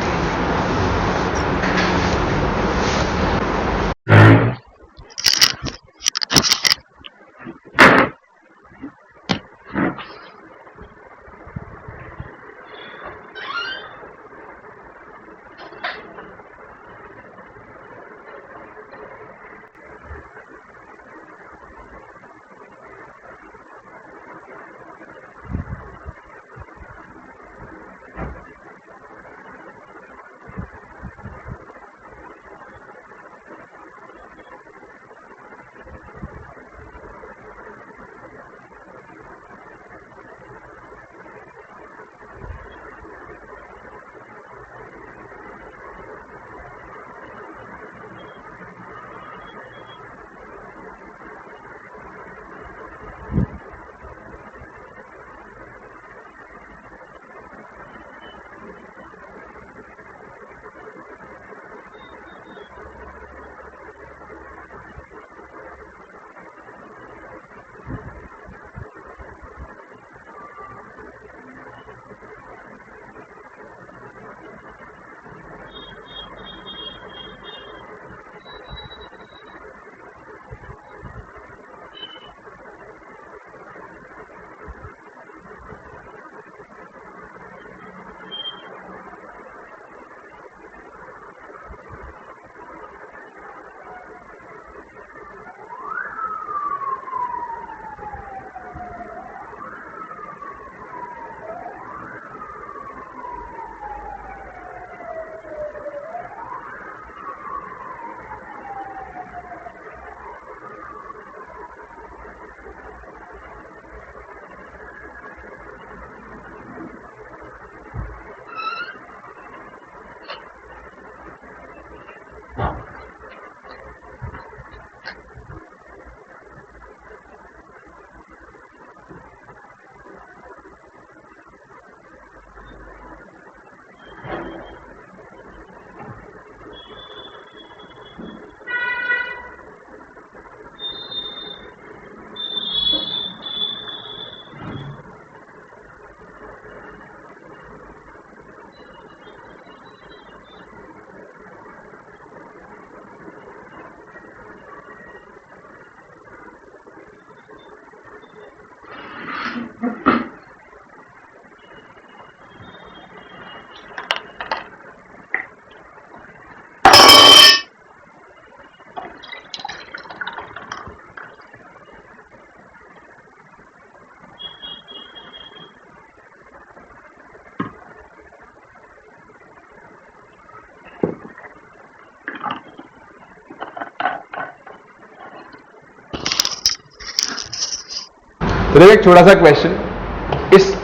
तो देखो एक छोटा सा क्वेश्चन,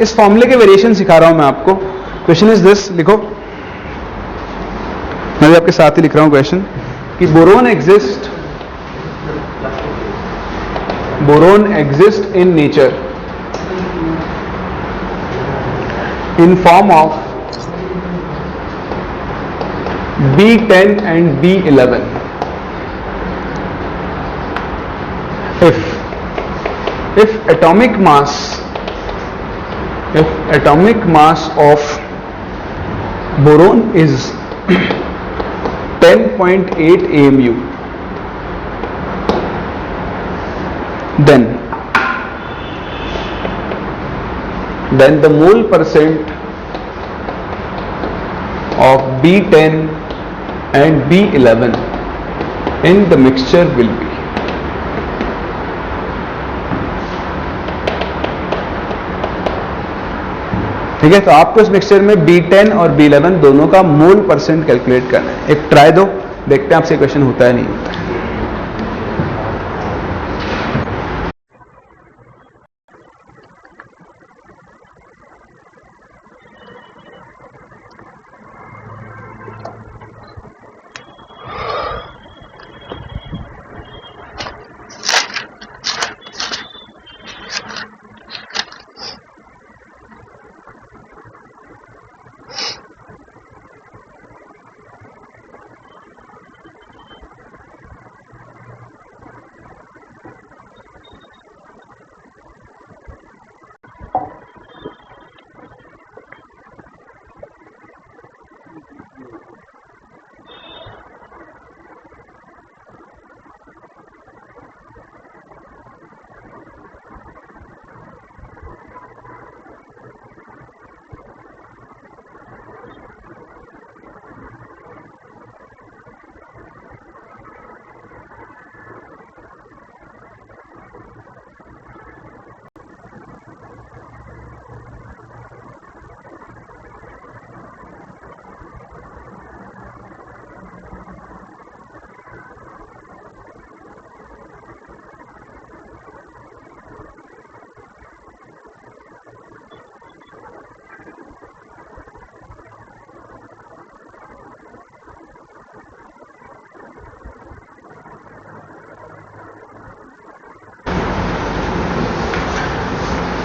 इस फॉर्मूले के वेरिएशन सिखा रहा हूं मैं आपको। क्वेश्चन इज दिस, लिखो, मैं भी आपके साथ ही लिख रहा हूं क्वेश्चन, कि boron exist in nature in form of B10 and B11. If atomic mass of boron is 10.8 AMU, then the mole percent of B10 and B11 in the mixture will be. ठीक है, तो आपको इस mixture में B10 और B11 दोनों का मोल percent calculate करना है. एक ट्राई दो, देखते हैं आपसे क्वेश्चन होता है नहीं होता है.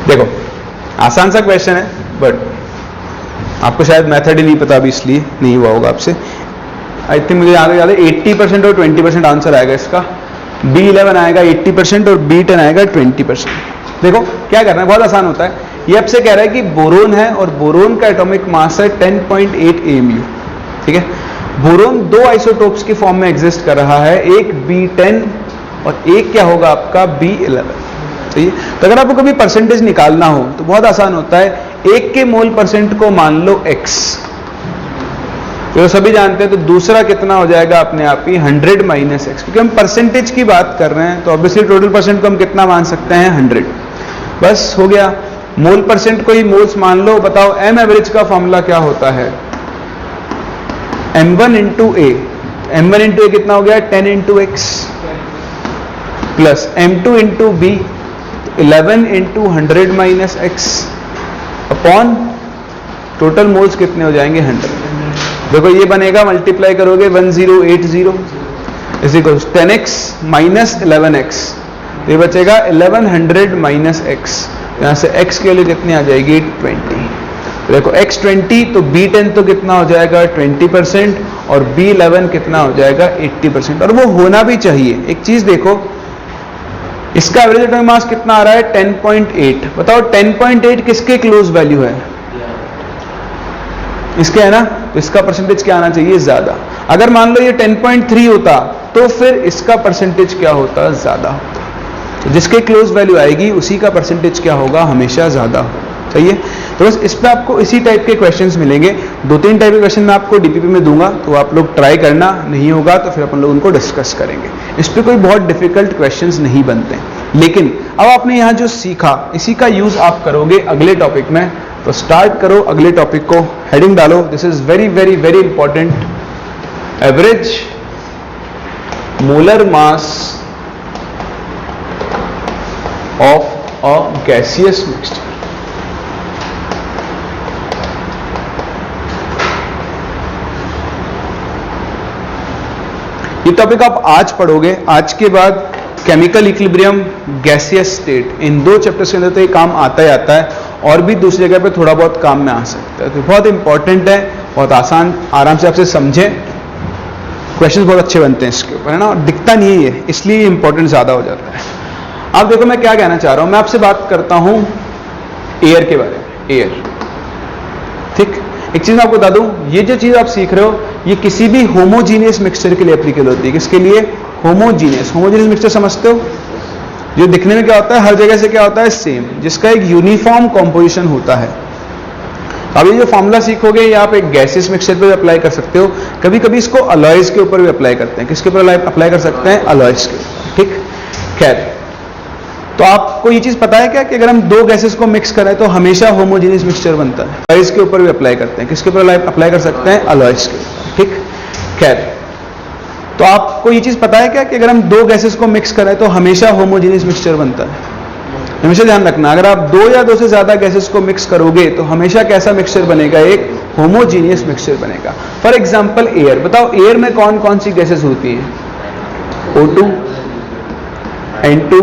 देखो, आसान सा क्वेश्चन है, बट आपको शायद मेथड ही नहीं पता, अभी इसलिए नहीं हुआ होगा आपसे. आई थिंक मुझे याद है 80% और 20% आंसर आएगा इसका. B11 आएगा 80% और B10 आएगा 20%. देखो क्या करना है, बहुत आसान होता है. ये आपसे कह रहा है कि बोरोन है और बोरोन का एटॉमिक मास है 10.8 AMU. ठीक है, बोरोन दो आइसोटोप्स की फॉर्म में एग्जिस्ट कर रहा है, एक B10 और एक क्या होगा आपका B11. सही है, तो अगर आपको कभी परसेंटेज निकालना हो तो बहुत आसान होता है. एक के मोल परसेंट को मान लो x, तो सभी जानते हैं, तो दूसरा कितना हो जाएगा अपने आप ही 100 माइनस x, क्योंकि हम परसेंटेज की बात कर रहे हैं तो ऑब्वियसली टोटल परसेंट को हम कितना मान सकते हैं 100. बस हो गया. मोल परसेंट को ही मोल्स मान लो. बताओ m एवरेज का फॉर्मूला क्या होता है, m1 इंटू ए. m1 इंटू ए कितना हो गया 10 into x plus m2 into B 11 into 100 minus x upon total moles कितने हो जाएंगे 100. देखो ये बनेगा, मल्टीप्लाई करोगे 1080 is equals 10x minus 11x, ये बचेगा 1100 माइनस x. यहां से x के लिए कितनी आ जाएगी 20. देखो x 20 तो B10 तो कितना हो जाएगा 20% और B11 कितना हो जाएगा 80%. और वो होना भी चाहिए. एक चीज देखो, इसका एवरेज एटॉमिक मास कितना आ रहा है 10.8. बताओ 10.8 किसके क्लोज वैल्यू है, इसके है ना, तो इसका परसेंटेज क्या आना चाहिए ज्यादा. अगर मान लो ये 10.3 होता तो फिर इसका परसेंटेज क्या होता, ज्यादा होता. तो जिसके क्लोज वैल्यू आएगी उसी का परसेंटेज क्या होगा, हमेशा ज्यादा होगा. सही है, तो बस इस पे आपको इसी टाइप के क्वेश्चंस मिलेंगे. 2-3 टाइप के क्वेश्चन मैं आपको डीपीपी में दूंगा, तो आप लोग ट्राई करना. नहीं होगा तो फिर अपन लोग उनको डिस्कस करेंगे. इस पे कोई बहुत डिफिकल्ट क्वेश्चंस नहीं बनते हैं. लेकिन अब आपने यहाँ जो सीखा इसी का यूज आप करोगे अगले टॉपिक में. तो स्टार्ट करो अगले टॉपिक को. हेडिंग डालो, this is very very very important. Average molar mass of a gaseous mixture. ये टॉपिक आप आज पढ़ोगे. आज के बाद केमिकल इक्विलिब्रियम, गैसियस स्टेट, इन 2 चैप्टर्स के अंदर तो ये काम आता ही आता है. और भी दूसरी जगह पे थोड़ा बहुत काम में आ सकता है। तो बहुत इंपॉर्टेंट है, बहुत आसान, आराम से आपसे समझें, क्वेश्चंस बहुत अच्छे बनते हैं इसके ऊपर, है ना, और दिखता नहीं है इसलिए इंपॉर्टेंट ज़्यादा हो जाता है। अब देखो मैं क्या कहना चाह रहा हूँ, मैं आपसे बात करता हूँ एयर के बारे में, एयर, ठीक। एक चीज़ मैं आपको बता दूं, ये जो चीज़ आप सीख रहे हो ये किसी भी होमोजीनियस मिक्सचर के लिए एप्लीकेबल होती है। किसके लिए? होमोजीनियस। होमोजीनियस मिक्सचर समझते हो? जो दिखने में क्या होता है, हर जगह से क्या होता है, सेम, जिसका एक यूनिफॉर्म कॉम्पोजिशन होता है। अब ये जो फॉर्मूला सीखोगे ये आप एक गैसियस मिक्सचर पे भी अप्लाई कर सकते हो, कभी कभी इसको अलॉयज के ऊपर भी अप्लाई करते हैं। किसके ऊपर अप्लाई कर सकते हैं? अलॉयज के ऊपर, ठीक। खैर, तो आपको ये चीज पता है क्या कि अगर हम दो गैसेस को मिक्स करें तो हमेशा होमोजेनियस मिक्सचर बनता है। अलॉयज के ऊपर भी अप्लाई करते हैं। किसके ऊपर अप्लाई कर सकते हैं? अलॉयज के ऊपर, ठीक। खैर, तो आपको ये चीज पता है क्या कि अगर हम दो गैसेस को मिक्स करें तो हमेशा होमोजेनियस मिक्सचर बनता है। हमेशा ध्यान रखना, अगर आप दो या दो से ज्यादा गैसेस को मिक्स करोगे तो हमेशा कैसा मिक्सचर बनेगा? एक होमोजीनियस मिक्सचर बनेगा। फॉर एग्जांपल एयर, बताओ एयर में कौन कौन सी गैसेस होती हैं? O2, N2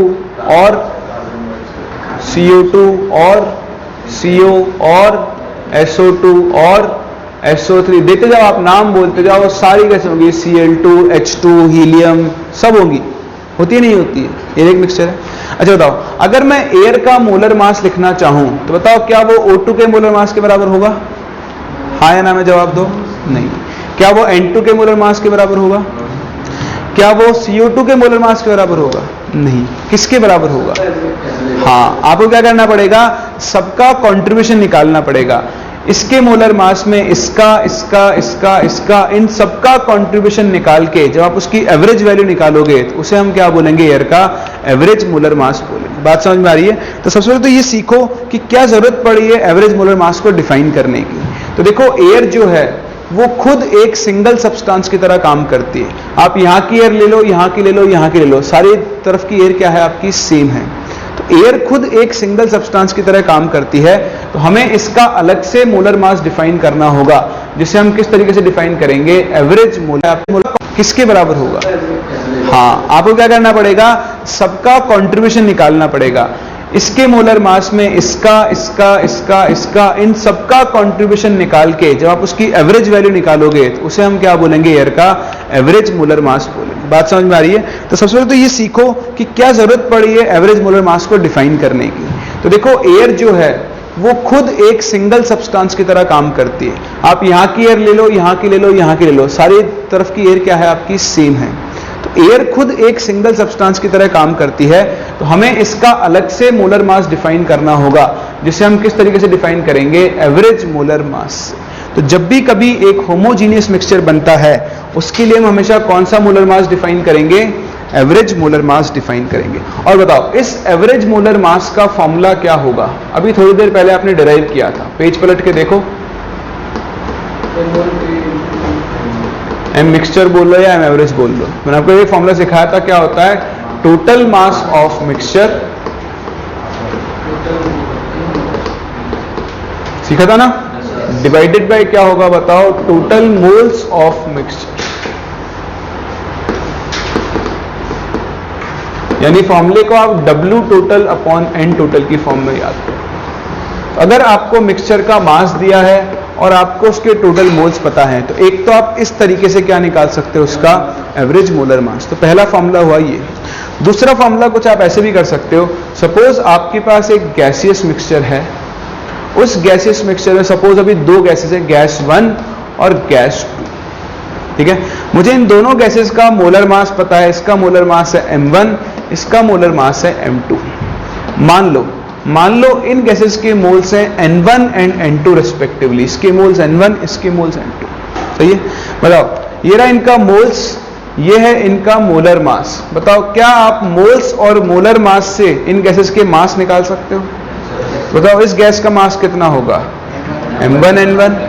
और CO2 और CO और SO2 और SO3। देखते जाओ, आप नाम बोलते जाओ, सारी गैसें होंगी, Cl2, H2, हीलियम, सब होंगी। होती है नहीं होती है? एयर एक मिक्सचर है। अच्छा बताओ, अगर मैं एयर का मोलर मास लिखना चाहूं तो बताओ क्या वो O2 के मोलर मास के बराबर होगा? हाँ या ना में जवाब दो। नहीं। क्या वो N2 के मोलर मास के बराबर होगा? क्या वो CO2 के मोलर मास के बराबर होगा? नहीं। किसके बराबर होगा? हाँ, आपको क्या करना पड़ेगा? सबका कंट्रीब्यूशन निकालना पड़ेगा। इसके मोलर मास में इसका, इसका, इसका, इसका, इन सबका कंट्रीब्यूशन निकाल के जब आप उसकी एवरेज वैल्यू निकालोगे तो उसे हम क्या बोलेंगे? एयर का एवरेज मोलर मास बोलेंगे। बात समझ में आ रही है? तो सबसे पहले तो ये सीखो कि क्या जरूरत पड़ी है एवरेज मोलर मास को डिफाइन करने की। तो देखो, एयर जो है वो खुद एक सिंगल सब्सटेंस की तरह काम करती है। आप यहाँ की एयर ले लो, यहाँ की ले लो, यहाँ की ले लो, सारी तरफ की एयर क्या है आपकी? सेम है। तो एयर खुद एक सिंगल सब्सटेंस की तरह काम करती है। तो हमें इसका अलग से मोलर मास डिफाइन करना होगा, जिसे हम किस तरीके से डिफाइन करेंगे? एवरेज मोलर किसके बराबर होगा? हाँ, आपको क्या करना पड़ेगा? सबका कंट्रीब्यूशन निकालना पड़ेगा। इसके मोलर मास में इसका, इसका, इसका, इसका, इन सबका कंट्रीब्यूशन निकाल के जब आप उसकी एवरेज वैल्यू निकालोगे तो उसे हम क्या बोलेंगे? एयर का एवरेज मोलर मास बोलेंगे। बात समझ में आ रही है? तो सबसे पहले तो ये सीखो कि क्या जरूरत पड़ी है एवरेज मोलर मास को डिफाइन करने की। तो देखो, एयर जो है वो खुद एक सिंगल सब्सटेंस की तरह काम करती है। आप यहाँ की एयर ले लो, यहाँ की ले लो, यहाँ की ले लो, सारी तरफ की एयर क्या है आपकी? सेम है। तो एयर खुद एक सिंगल सब्सटेंस की तरह काम करती है। तो हमें इसका अलग से मोलर मास डिफाइन करना होगा, जिसे हम किस तरीके से डिफाइन करेंगे? एवरेज मोलर मास। तो जब भी कभी एक होमोजीनियस मिक्सचर बनता है उसके लिए हम हमेशा कौन सा मोलर मास डिफाइन करेंगे? एवरेज मोलर मास डिफाइन करेंगे। और बताओ, इस एवरेज मोलर मास का फॉर्मूला क्या होगा? अभी थोड़ी देर पहले आपने डिराइव किया था, पेज पलट के देखो। एम मिक्सचर बोल लो या एम एवरेज बोल लो, मैंने आपको ये फॉर्मूला सिखाया था। क्या होता है? टोटल मास ऑफ मिक्सचर, सीखा था ना, डिवाइडेड बाय क्या होगा बताओ? Total moles of mixture. यानी फॉर्मूले को आप W total upon N total की फॉर्म में याद करो। अगर आपको मिक्सचर का मास दिया है और आपको उसके टोटल मोल्स पता है तो एक तो आप इस तरीके से क्या निकाल सकते हो? उसका एवरेज मोलर मास। तो पहला फॉर्मूला हुआ ये। दूसरा फॉर्मूला कुछ आप ऐसे भी कर सकते हो। सपोज आपके पास एक गैसियस मिक्सचर है, उस गैसियस मिक्सचर में सपोज अभी दो गैसेस है, गैस 1 और गैस 2, ठीक है। मुझे इन दोनों गैसेस का मोलर मास पता है। इसका मोलर मास है M1, इसका मोलर मास है M2। मान लो इन गैसेस के मोल्स हैं N1 एंड N2 रेस्पेक्टिवली। इसके मोल्स N1, इसके मोल्स N2, सही है। बताओ, ये रहा इनका मोल्स, ये है इनका मोलर मास। बताओ, क्या आप मोल्स और मोलर मास से इन गैसेस के मास निकाल सकते हो? बताओ, इस गैस का मास कितना होगा? M1 N1।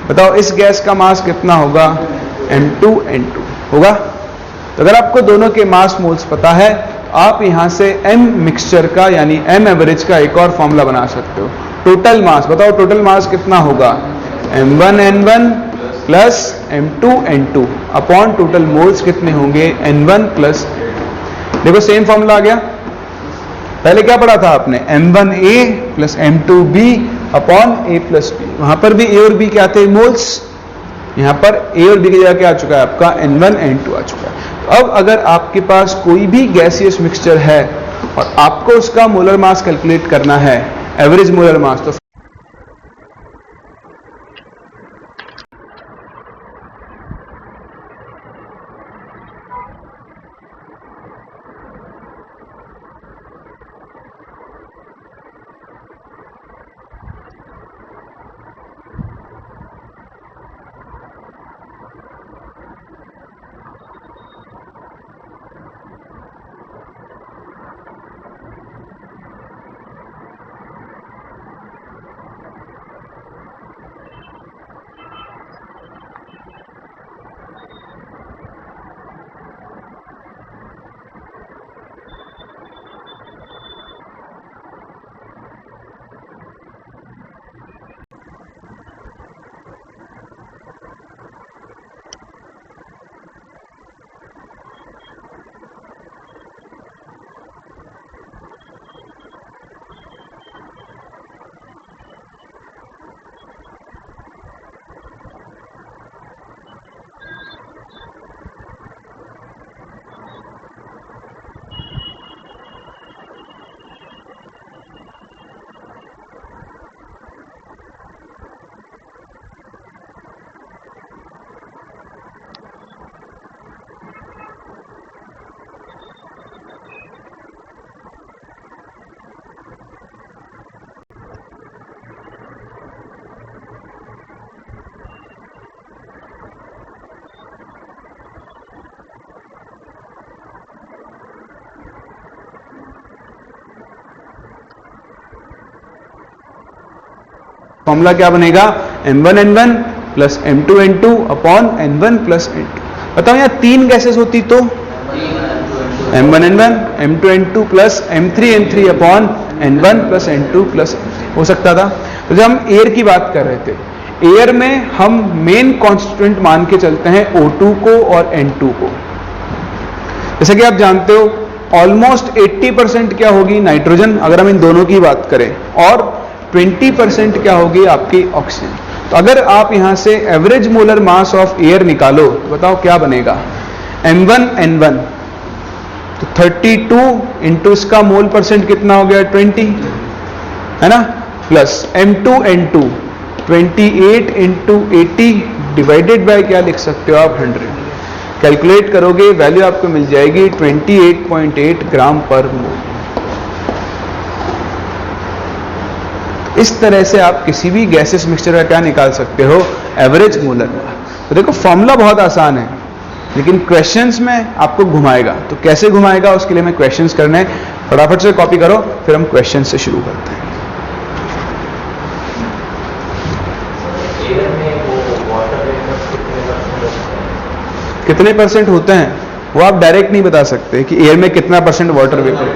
बताओ, इस गैस का मास कितना होगा? M2 N2 होगा। तो अगर आपको दोनों के मास मोल्स पता है, आप यहां से M मिक्सचर का यानी M एवरेज का एक और फॉर्मूला बना सकते हो। टोटल मास, बताओ टोटल मास कितना होगा? M1 N1 plus M2 N2 upon total moles कितने होंगे? N1 प्लस, देखो सेम फॉर्मूला आ गया। पहले क्या पढ़ा था आपने, m1a plus m2b upon a plus B. वहां पर भी a और b क्या थे, मोल्स। यहां पर a और b की जगह क्या आ चुका है आपका, n1 n2 आ चुका है। तो अब अगर आपके पास कोई भी गैसियस मिक्सचर है और आपको उसका मोलर मास कैलकुलेट करना है, एवरेज मोलर मास, तो फॉर्मूला क्या बनेगा, m1n1 plus m2n2 upon n1 plus n2। बताओ यहाँ तीन गैसेस होती तो m1n1 m2n2 plus m3n3 upon n1 plus n2 plus हो सकता था। तो जब हम एयर की बात कर रहे थे, एयर में हम मेन कॉन्स्टिट्यूएंट मान के चलते हैं O2 को और N2 को। जैसे कि आप जानते हो ऑलमोस्ट 80% क्या होगी, नाइट्रोजन, अगर हम इन दोनों की बात करें, और 20% क्या होगी आपकी ऑक्सीजन। तो अगर आप यहां से average molar mass of air निकालो तो बताओ क्या बनेगा, m1n1 तो 32 इंटू इसका मोल परसेंट कितना हो गया 20, है ना, plus m2n2 28 into 80 divided by क्या लिख सकते हो आप 100। कैलकुलेट करोगे वैल्यू आपको मिल जाएगी 28.8 ग्राम पर मोल। इस तरह से आप किसी भी गैसेस मिक्सचर का क्या निकाल सकते हो, एवरेज मोलर। तो देखो फॉर्मूला बहुत आसान है, लेकिन क्वेश्चंस में आपको घुमाएगा। तो कैसे घुमाएगा उसके लिए मैं क्वेश्चंस करने हैं, फटाफट से कॉपी करो, फिर हम क्वेश्चन से शुरू करते हैं। कितने परसेंट होते हैं वो आप डायरेक्ट नहीं बता सकते कि एयर में कितना परसेंट वाटर वेपर,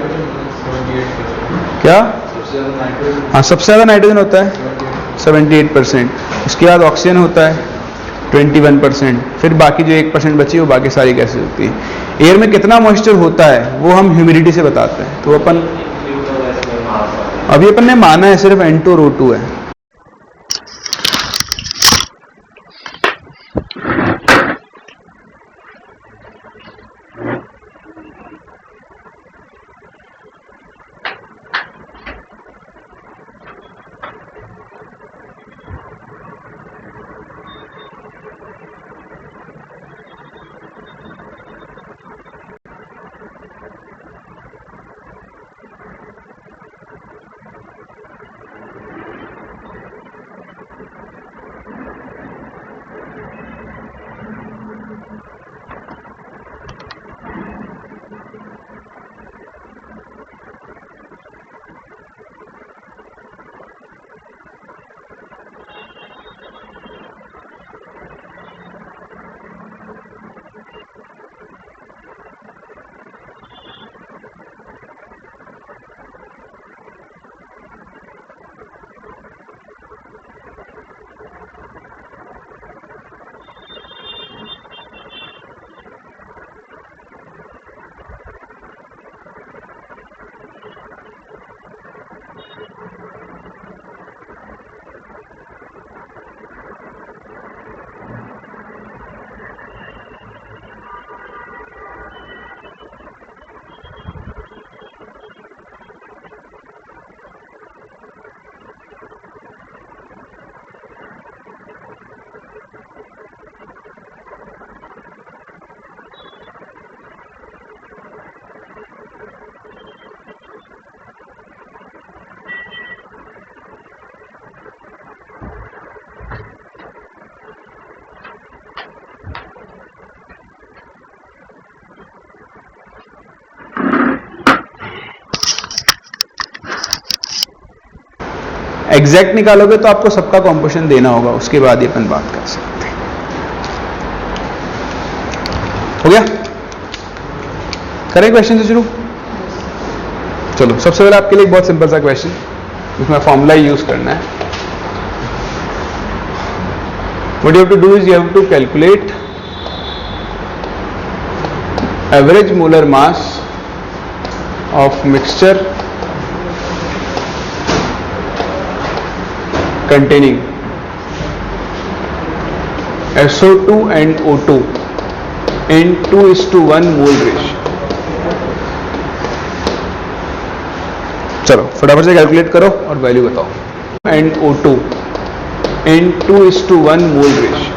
क्या, हाँ सबसे ज़्यादा नाइट्रोजन होता है 78%, उसके बाद ऑक्सीजन होता है 21%, फिर बाकी जो 1% बची वो बाकी सारी गैसेज होती है। एयर में कितना मॉइस्चर होता है वो हम ह्यूमिडिटी से बताते हैं। तो अपन अभी अपन ने माना है सिर्फ N2 और O2 है। एग्जैक्ट निकालोगे तो आपको सबका कॉम्पोजिशन देना होगा, उसके बाद ही अपन बात कर सकते हैं। हो गया? करें क्वेश्चन से शुरू? चलो, सबसे पहले आपके लिए एक बहुत सिंपल सा क्वेश्चन, इसमें फॉर्मूला यूज करना है। What you have to do is you have to calculate average molar mass of mixture containing SO2 and O2 in 2:1 mole ratio। चलो फटाफट से कैलकुलेट करो और वैल्यू बताओ। And O2 in 2:1 mole ratio।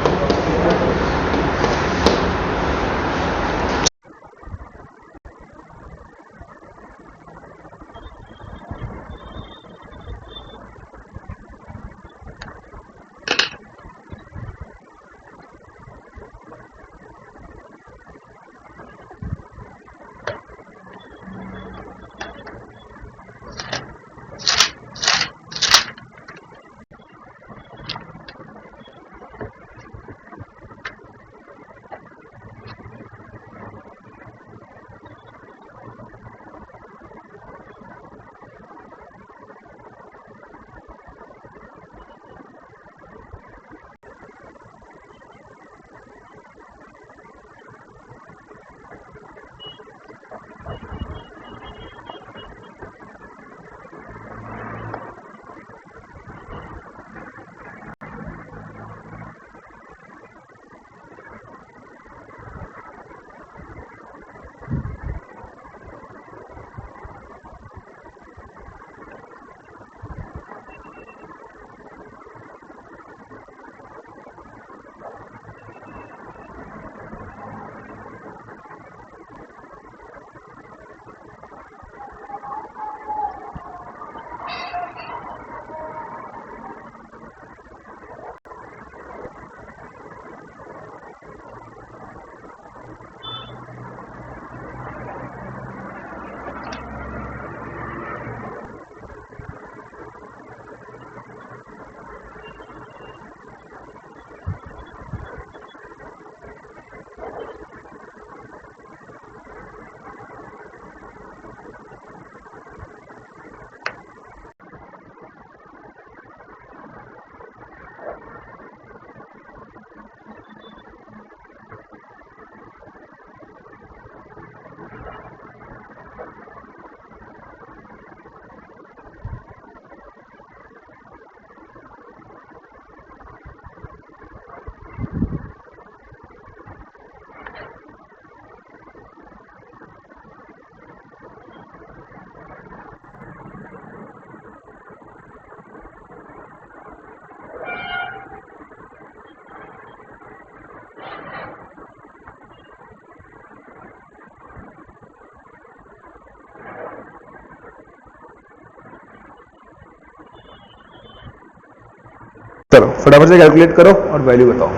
चलो फटाफट से कैलकुलेट करो और वैल्यू बताओ।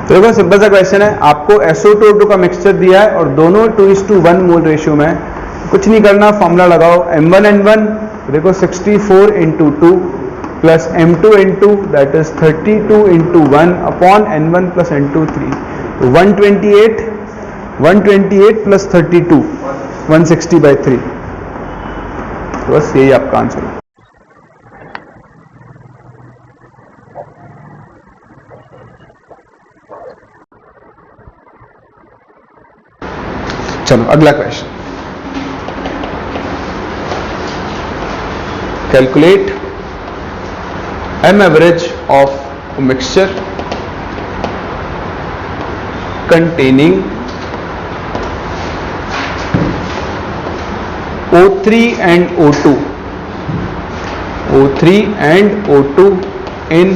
तो देखो सिंपल सा क्वेश्चन है, आपको SO2 O2 का मिक्सचर दिया है और दोनों 2:1 मोल रेशियो में, कुछ नहीं करना, फॉर्मूला लगाओ M1N1, देखो 64 × 2 plus M2 N2 that is 32 × 1 upon N1 plus N2 3, तो 128 प्लस 32 160/3, तो बस यही आपका आंसर है। चलो अगला question, calculate M average of a mixture containing O3 and O2 in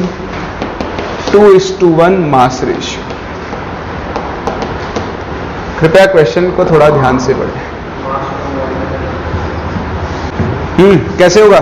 2:1 mass ratio। कृपया क्वेश्चन को थोड़ा ध्यान से पढ़ें। कैसे होगा?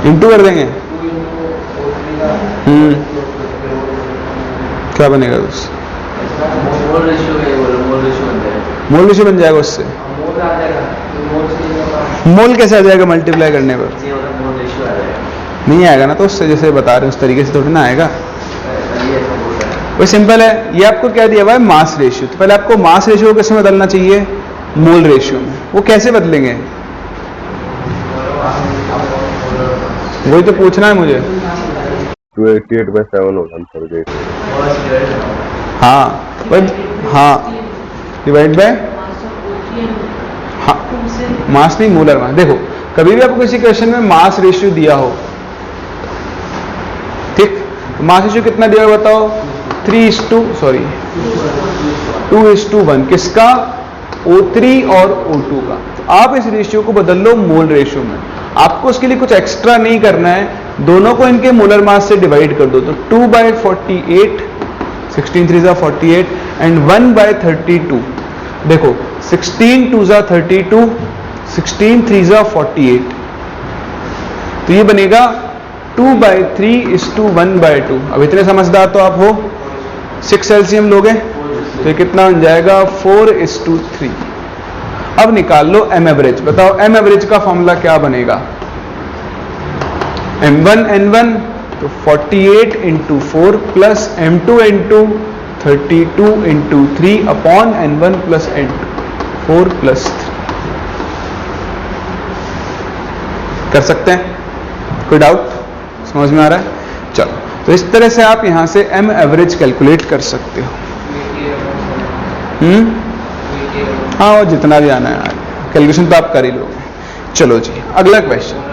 इंटू कर देंगे। क्या बनेगा उससे? मोल रेशियो बन जाएगा उससे। मोल कैसे आ जाएगा मल्टीप्लाई करने पर? नहीं आएगा ना, तो उससे जैसे बता रहे हैं उस तरीके से थोड़ी ना आएगा। वो सिंपल है। ये आपको क्या दिया हुआ है? Mass ratio. तो पहले आपको मास रेशियो को किसमें बदलना चाहिए? मोल रेशियो में। वो कैसे बदलेंगे? वही तो पूछना है मुझे। 288/7 होगा आंसर। हाँ बट हाँ, डिवाइड बाय, हाँ मास नहीं, मोलर मास। देखो कभी भी आपको किसी क्वेश्चन में मास रेशियो दिया हो, ठीक, तो मास रेशियो कितना दिया हुआ बताओ? 2:1 किसका? O3 और O2 का। तो आप इस रेशियो को बदल लो मोल रेशियो में। आपको उसके लिए कुछ एक्स्ट्रा नहीं करना है, दोनों को इनके मोलर मास से डिवाइड कर दो। तो 2/48, 16 3 48 एंड 1/32। देखो 16 2 32, 16 3 48, तो ये बनेगा 2/3:1/2। अब इतने समझदार तो आप हो। 6 एलसीएम लोगे तो ये कितना बन जाएगा? 4:3। अब निकाल लो एम एवरेज। बताओ एम एवरेज का फॉर्मूला क्या बनेगा? M1 N1 तो 48 × 4 plus M2 N2 32 × 3 upon N1 plus N2 4 + 3। कर सकते हैं? कोई डाउट? समझ में आ रहा है? चलो, तो इस तरह से आप यहां से एम एवरेज कैलकुलेट कर सकते हो। हाँ, वो जितना भी आना है कैलकुलेशन तो आप कर ही लोगे। चलो जी, अगला क्वेश्चन।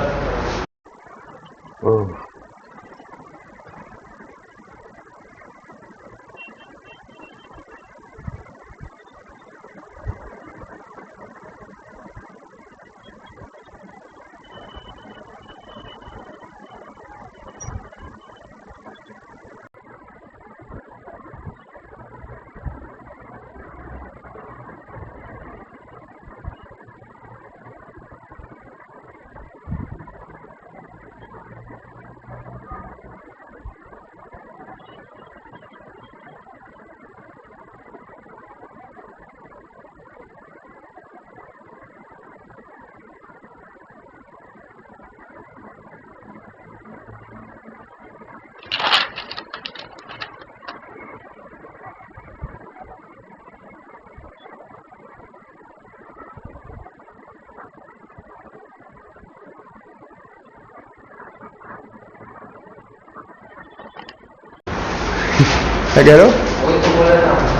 क्या कह रहे हो?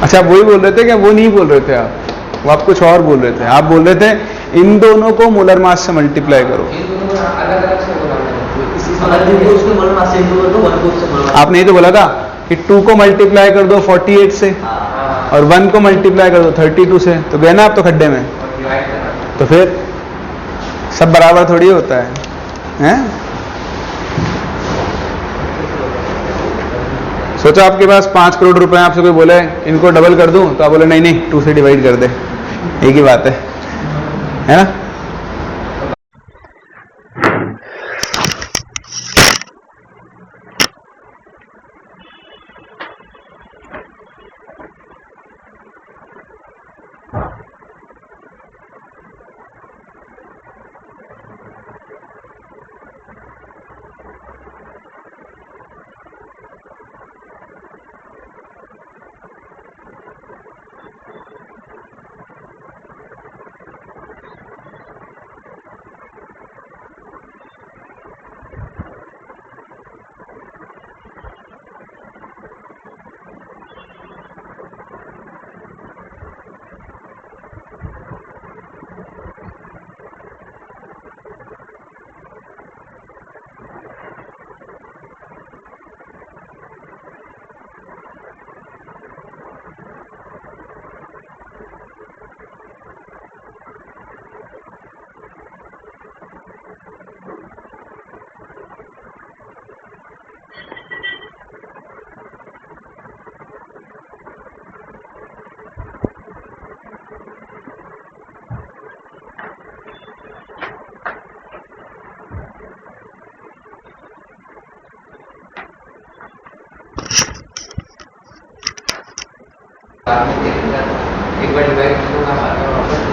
अच्छा, वही बोल रहे थे क्या? वो नहीं बोल रहे थे आप, वो आप कुछ और बोल रहे थे। आप बोल रहे थे इन दोनों को मोलर मास से मल्टीप्लाई करो। आपने ये तो बोला था कि 2 को मल्टीप्लाई कर दो 48 से और 1 को मल्टीप्लाई कर दो 32 से, तो गए ना आप तो खड्डे में। तो फिर सब बराबर थोड़ी होता है, हैं? सोचो आपके पास 5 करोड़ रुपए, आपसे कोई बोले इनको डबल कर दूं, तो आप बोले नहीं नहीं 2 से डिवाइड कर दे। एक ही बात है ना?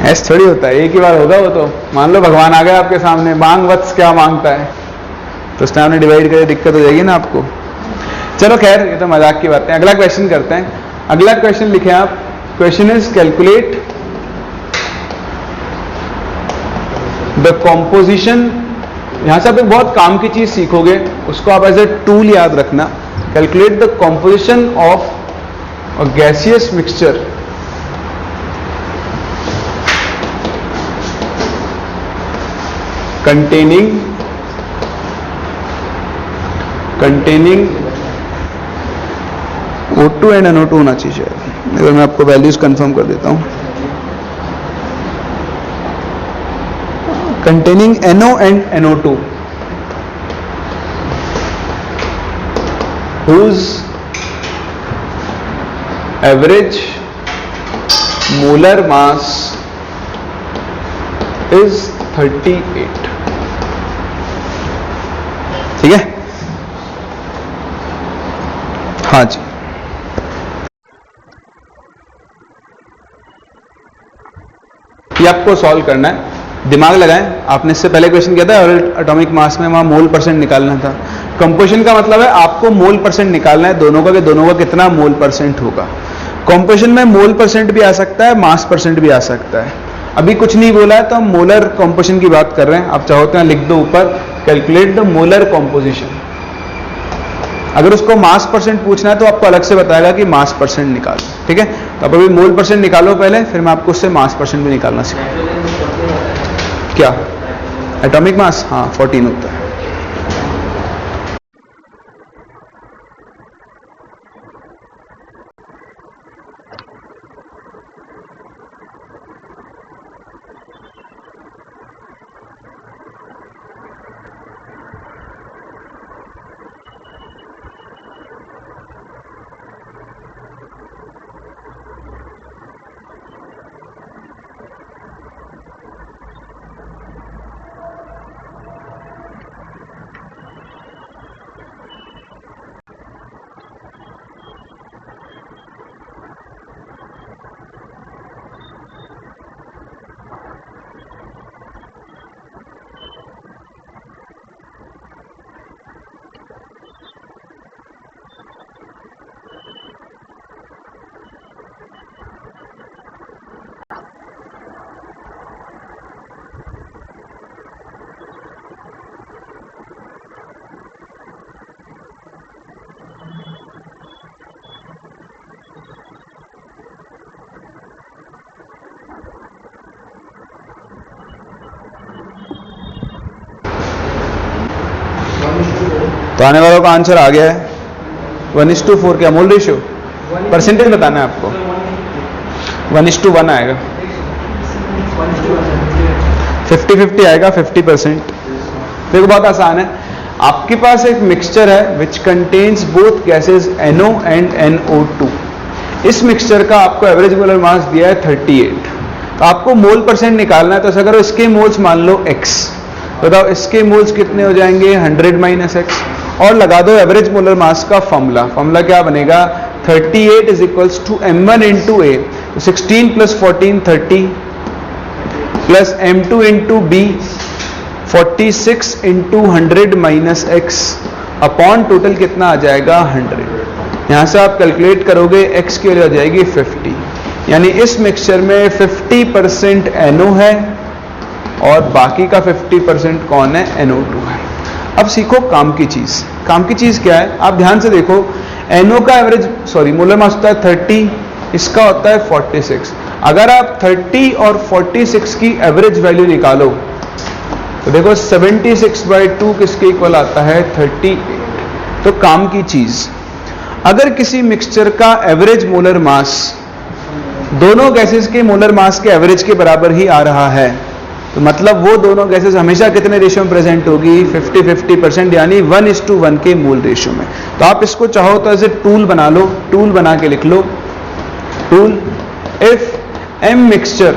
ऐसा थोड़ी होता है, एक ही बार होगा वो तो। मान लो भगवान आ गया आपके सामने, मांग वत्स क्या मांगता है, तो उस टाइम में डिवाइड करके दिक्कत हो जाएगी ना आपको। चलो खैर, ये तो मजाक की बातें हैं। अगला क्वेश्चन करते हैं। अगला क्वेश्चन लिखे आप। Question is calculate the composition. यहां से आप एक बहुत काम की चीज सीखोगे, उसको आप एज ए टूल याद रखना। Calculate the composition of a gaseous mixture containing O2 and NO2 होना चाहिए। अगर मैं आपको वैल्यूज कंफर्म कर देता हूं, containing NO and NO2 whose average molar mass is 38। ठीक है, हाँ जी। ये आपको सॉल्व करना है, दिमाग लगाएं। आपने इससे पहले क्वेश्चन किया था और एटॉमिक मास में वहां मोल परसेंट निकालना था। कंपोजिशन का मतलब है आपको मोल परसेंट निकालना है दोनों का, कि दोनों का कितना मोल परसेंट होगा। कंपोजिशन में मोल परसेंट भी आ सकता है, मास परसेंट भी आ सकता है। अभी कुछ नहीं बोला है तो हम मोलर कंपोजिशन की बात कर रहे हैं। आप चाहो तो लिख दो ऊपर, कैलकुलेट द मोलर कंपोजिशन। अगर उसको मास परसेंट पूछना है तो आपको अलग से बताएगा कि मास परसेंट निकालो। ठीक है, तो आप अभी मोल परसेंट निकालो पहले, फिर मैं आपको उससे मास परसेंट भी निकालना सिखाऊंगा। क्या एटॉमिक मास? हाँ 14 होता है। तो आने वालों का आंसर आ गया है 1:4। क्या मोल रेशियो? परसेंटेज बताना है आपको। 1:1 आएगा, 50-50 आएगा, 50%। देखो बहुत आसान है। आपके पास एक मिक्सचर है which contains both gases NO and NO2। इस मिक्सचर का आपको एवरेज मोलर मास दिया है 38। तो आपको मोल परसेंट निकालना है। तो अगर इसके मोल्स मान लो x, बताओ इसके मोल्स कितने हो जाएंगे? 100 - x। और लगा दो एवरेज मोलर मास का फॉर्मूला। फॉर्मूला क्या बनेगा? 38 = m1 × a, 16 + 14 30 plus m2 × b 46 × 100 - x upon total कितना आ जाएगा? 100। यहां से आप कैलकुलेट करोगे x की वैल्यू आ जाएगी 50। यानी इस मिक्सचर में 50% NO है और बाकी का 50% कौन है? NO2 है। अब सीखो काम की चीज। काम की चीज क्या है? आप ध्यान से देखो, NO का एवरेज मोलर मास होता है 30, इसका होता है 46। अगर आप 30 और 46 की एवरेज वैल्यू निकालो तो देखो 76/2 किसके इक्वल आता है? 38। तो काम की चीज, अगर किसी मिक्सचर का एवरेज मोलर मास दोनों गैसेस के मोलर मास के एवरेज के बराबर ही आ रहा है, तो मतलब वो दोनों गैसेस हमेशा कितने रेशियो में प्रेजेंट होगी? 50-50%, यानी 1:1 के मोल रेशियो में। तो आप इसको चाहो तो ऐसे टूल बना लो, टूल बना के लिख लो, tool if M mixture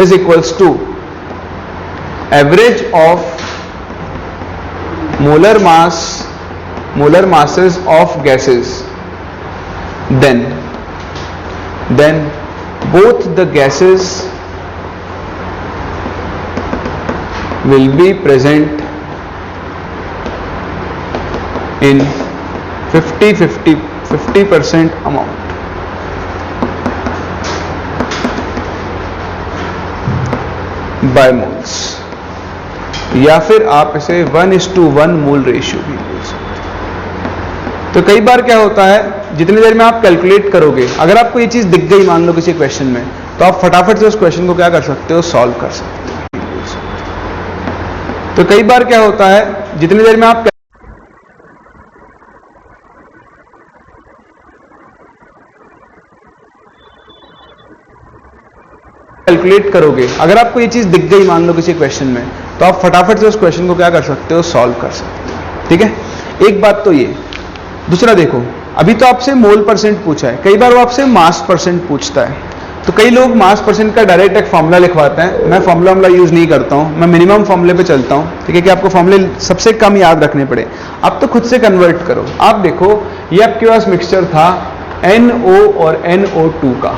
is equals to average of molar masses of gases, then then both the gases will be present in 50% amount. By moles, या फिर आप इसे 1:1 मोल रेशियो भी बोल सकते हैं। तो कई बार क्या होता है, जितनी देर में आप कैलकुलेट करोगे, अगर आपको ये चीज दिख गई मान लो किसी क्वेश्चन में, तो आप फटाफट से उस क्वेश्चन को क्या कर सकते हो, सॉल्व कर सकते हो। तो कई बार क्या होता है, जितनी देर में आप कैलकुलेट करोगे, अगर आपको ये चीज दिख गई मान लो किसी क्वेश्चन में, तो आप फटाफट से उस क्वेश्चन को क्या कर सकते हो, सॉल्व कर सकते हो। ठीक है, एक बात तो ये। दूसरा देखो, अभी तो आपसे मोल परसेंट पूछा है, कई बार वो आपसे मास परसेंट पूछता है। तो कई लोग मास परसेंट का डायरेक्ट एक फॉर्मूला लिखवाते हैं। मैं फॉर्मूला यूज नहीं करता हूं, मैं मिनिमम फॉर्मूले पे चलता हूं। ठीक है, कि आपको फॉर्मूले सबसे कम याद रखने पड़े। आप तो खुद से कन्वर्ट करो। आप देखो, ये आपके पास मिक्सचर था NO और NO2 का,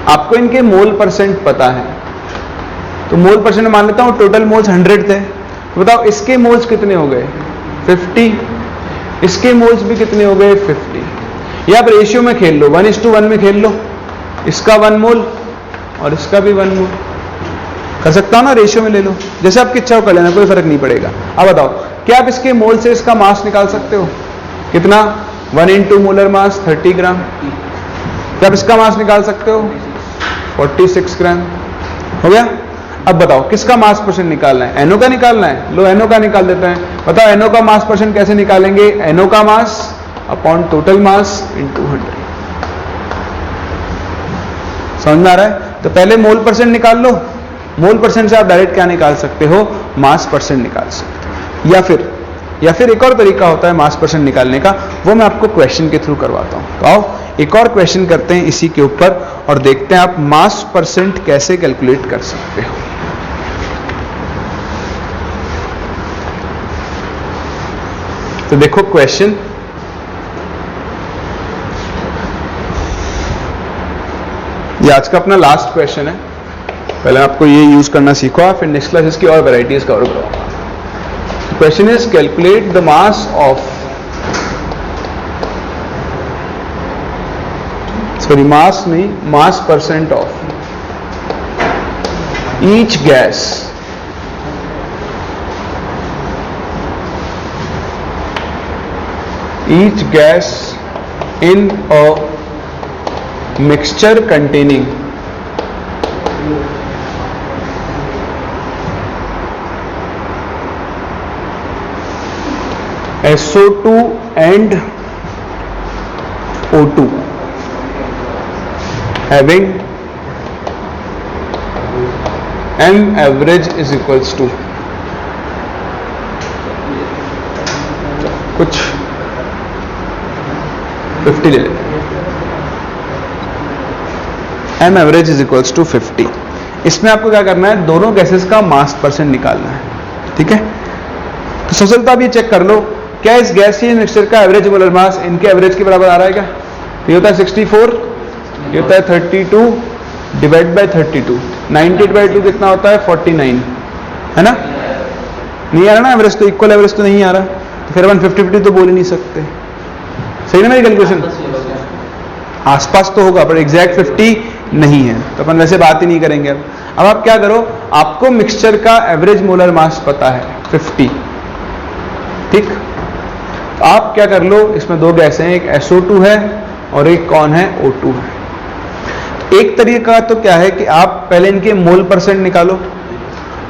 आपको इनके मोल परसेंट पता है, तो मोल परसेंट मान लेता हूं टोटल मोल्स 100 थे। तो बताओ इसके मोल्स कितने हो गए, 50। इसके मोल्स भी कितने हो गए, 50। या आप रेशियो में खेल लो, 1:1 में खेल लो, इसका 1 मोल और इसका भी 1 मोल कर सकता हूं ना, रेशियो में ले लो, जैसे आपकी इच्छा हो कर लेना, कोई फर्क नहीं पड़ेगा। अब बताओ, क्या आप इसके मोल से इसका मास निकाल सकते हो, कितना, 1 × मोलर मास 30 ग्राम। क्या आप इसका मास निकाल सकते हो, 46 ग्राम। हो गया। अब बताओ किसका मास परसेंट निकालना है, NO का निकालना है। लो NO का निकाल देते हैं। बताओ NO का मास परसेंट कैसे निकालेंगे, NO का mass upon total mass into 100। समझ में आ रहा है। तो पहले मोल परसेंट निकाल लो, मोल परसेंट से आप डायरेक्ट क्या निकाल सकते हो, मास परसेंट निकाल सकते हो। या फिर एक और तरीका होता है मास परसेंट निकालने का, वो मैं आपको क्वेश्चन के थ्रू करवाता हूं। तो आओ एक और क्वेश्चन करते हैं इसी के ऊपर और देखते हैं आप मास परसेंट कैसे कैलकुलेट कर सकते हो। तो देखो क्वेश्चन, ये आज का अपना लास्ट क्वेश्चन है। पहले आपको ये यूज करना सीखो, फिर नेक्स्ट क्लास इसकी और वैरायटीज कवर करो। Question is calculate the mass of, sorry mass नहीं, mass percent of each gas in a mixture containing SO2 and O2 having M average is equals to, कुछ 50 ले लेते हैं। M average is equals to 50। इसमें आपको क्या करना है, दोनों गैसेस का मास परसेंट निकालना है। ठीक है, तो सबसे पहले आप ये चेक कर लो, क्या इस गैसीय मिक्सचर का एवरेज मोलर मास इनके एवरेज के बराबर आ रहा है क्या। ये होता है 64, ये होता है 32 डिवाइड बाय 32, 90/2 कितना होता है 49, है ना। नहीं आ रहा ना एवरेज, तो इक्वल एवरेज तो नहीं आ रहा, तो फिर अपन 50-50 तो बोल ही नहीं सकते। सही ना मेरी कैलकुलेशन, आसपास तो होगा पर एग्जैक्ट 50 नहीं है, तो अपन वैसे बात ही नहीं करेंगे। अब आप क्या करो, आपको मिक्सचर का एवरेज मोलर मास पता है 50। ठीक, तो आप क्या कर लो, इसमें दो गैस हैं, एक SO2 है और एक कौन है, O2 है। एक तरीका तो क्या है कि आप पहले इनके मोल परसेंट निकालो।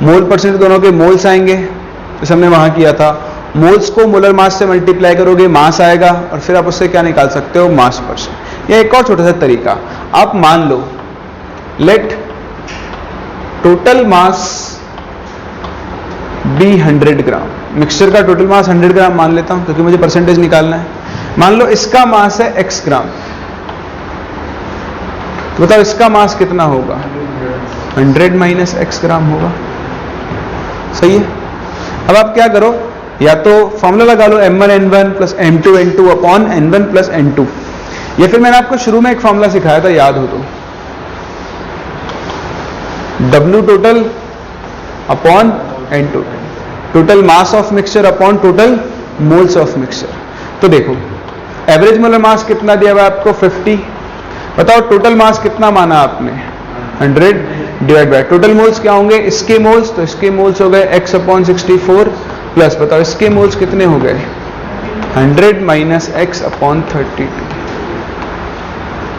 मोल परसेंट दोनों के मोल्स आएंगे, जैसे हमने वहां किया था। मोल्स को मोलर मास से मल्टीप्लाई करोगे, मास आएगा, और फिर आप उससे क्या निकाल सकते हो, मास परसेंट। या एक और छोटा सा तरीका, आप मान लो let total mass be 100 gram. Mixture का टोटल मास 100 ग्राम मान लेता हूं, क्योंकि मुझे परसेंटेज निकालना है। मान लो इसका मास है x ग्राम, तो बताओ इसका मास कितना होगा, 100 माइनस x ग्राम होगा। सही है। अब आप क्या करो, या तो फॉर्मूला लगा लो M1N1 plus M2N2 upon N1 plus N2। या फिर मैंने आपको शुरू में एक फॉर्मूला सिखाया था, याद हो तो, W total upon N total, total mass of mixture upon total moles of mixture. तो देखो एवरेज मोलर मास कितना दिया हुआ है आपको 50, बताओ टोटल मास कितना माना आपने 100 डिवाइड बाय टोटल मोल्स क्या होंगे इसके मोल्स, तो इसके मोल्स हो गए x अपॉन 64 प्लस बताओ इसके मोल्स कितने हो गए 100 माइनस x अपॉन 32।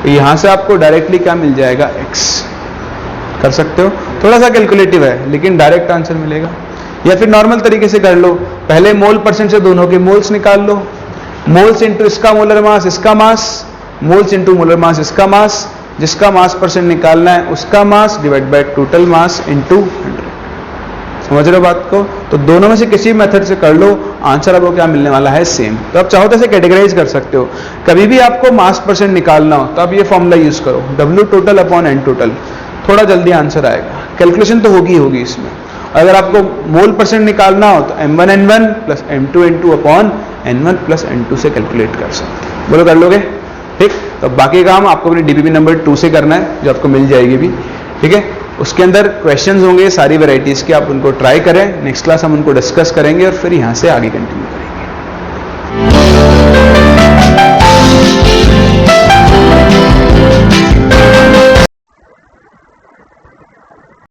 तो यहां से आपको डायरेक्टली क्या मिल जाएगा x, कर सकते हो, थोड़ा सा कैलकुलेटिव है लेकिन डायरेक्ट आंसर मिलेगा। या फिर नॉर्मल तरीके से कर लो, पहले मोल परसेंट से दोनों के मोल्स निकाल लो, मोल्स इंटू इसका मोलर मास इसका मास, मोल्स इंटू मोलर मास इसका मास, जिसका मास परसेंट निकालना है उसका mass divide by total mass into 100। समझ रहे हो बात को? तो दोनों में से किसी मेथड से कर लो, आंसर आपको क्या मिलने वाला है सेम। तो आप चाहो तो इसे कैटेगराइज कर सकते हो, कभी भी आपको मास परसेंट निकालना हो तो आप ये फॉर्मूला यूज करो W total upon N total, थोड़ा जल्दी आंसर आएगा। कैलकुलेशन तो होगी इसमें। अगर आपको मोल परसेंट निकालना हो तो M1N1 plus M2N2 upon N1 plus N2 से कैलकुलेट कर सकते हैं। बोलो कर लोगे? ठीक। तो बाकी काम आपको अपनी DPP नंबर 2 से करना है, जो आपको मिल जाएगी भी, ठीक है। उसके अंदर क्वेश्चंस होंगे सारी वैरायटीज के, आप उनको ट्राई करें। नेक्स्ट क्लास हम उनको डिस्कस करेंगे और फिर यहाँ से आगे कंटिन्यू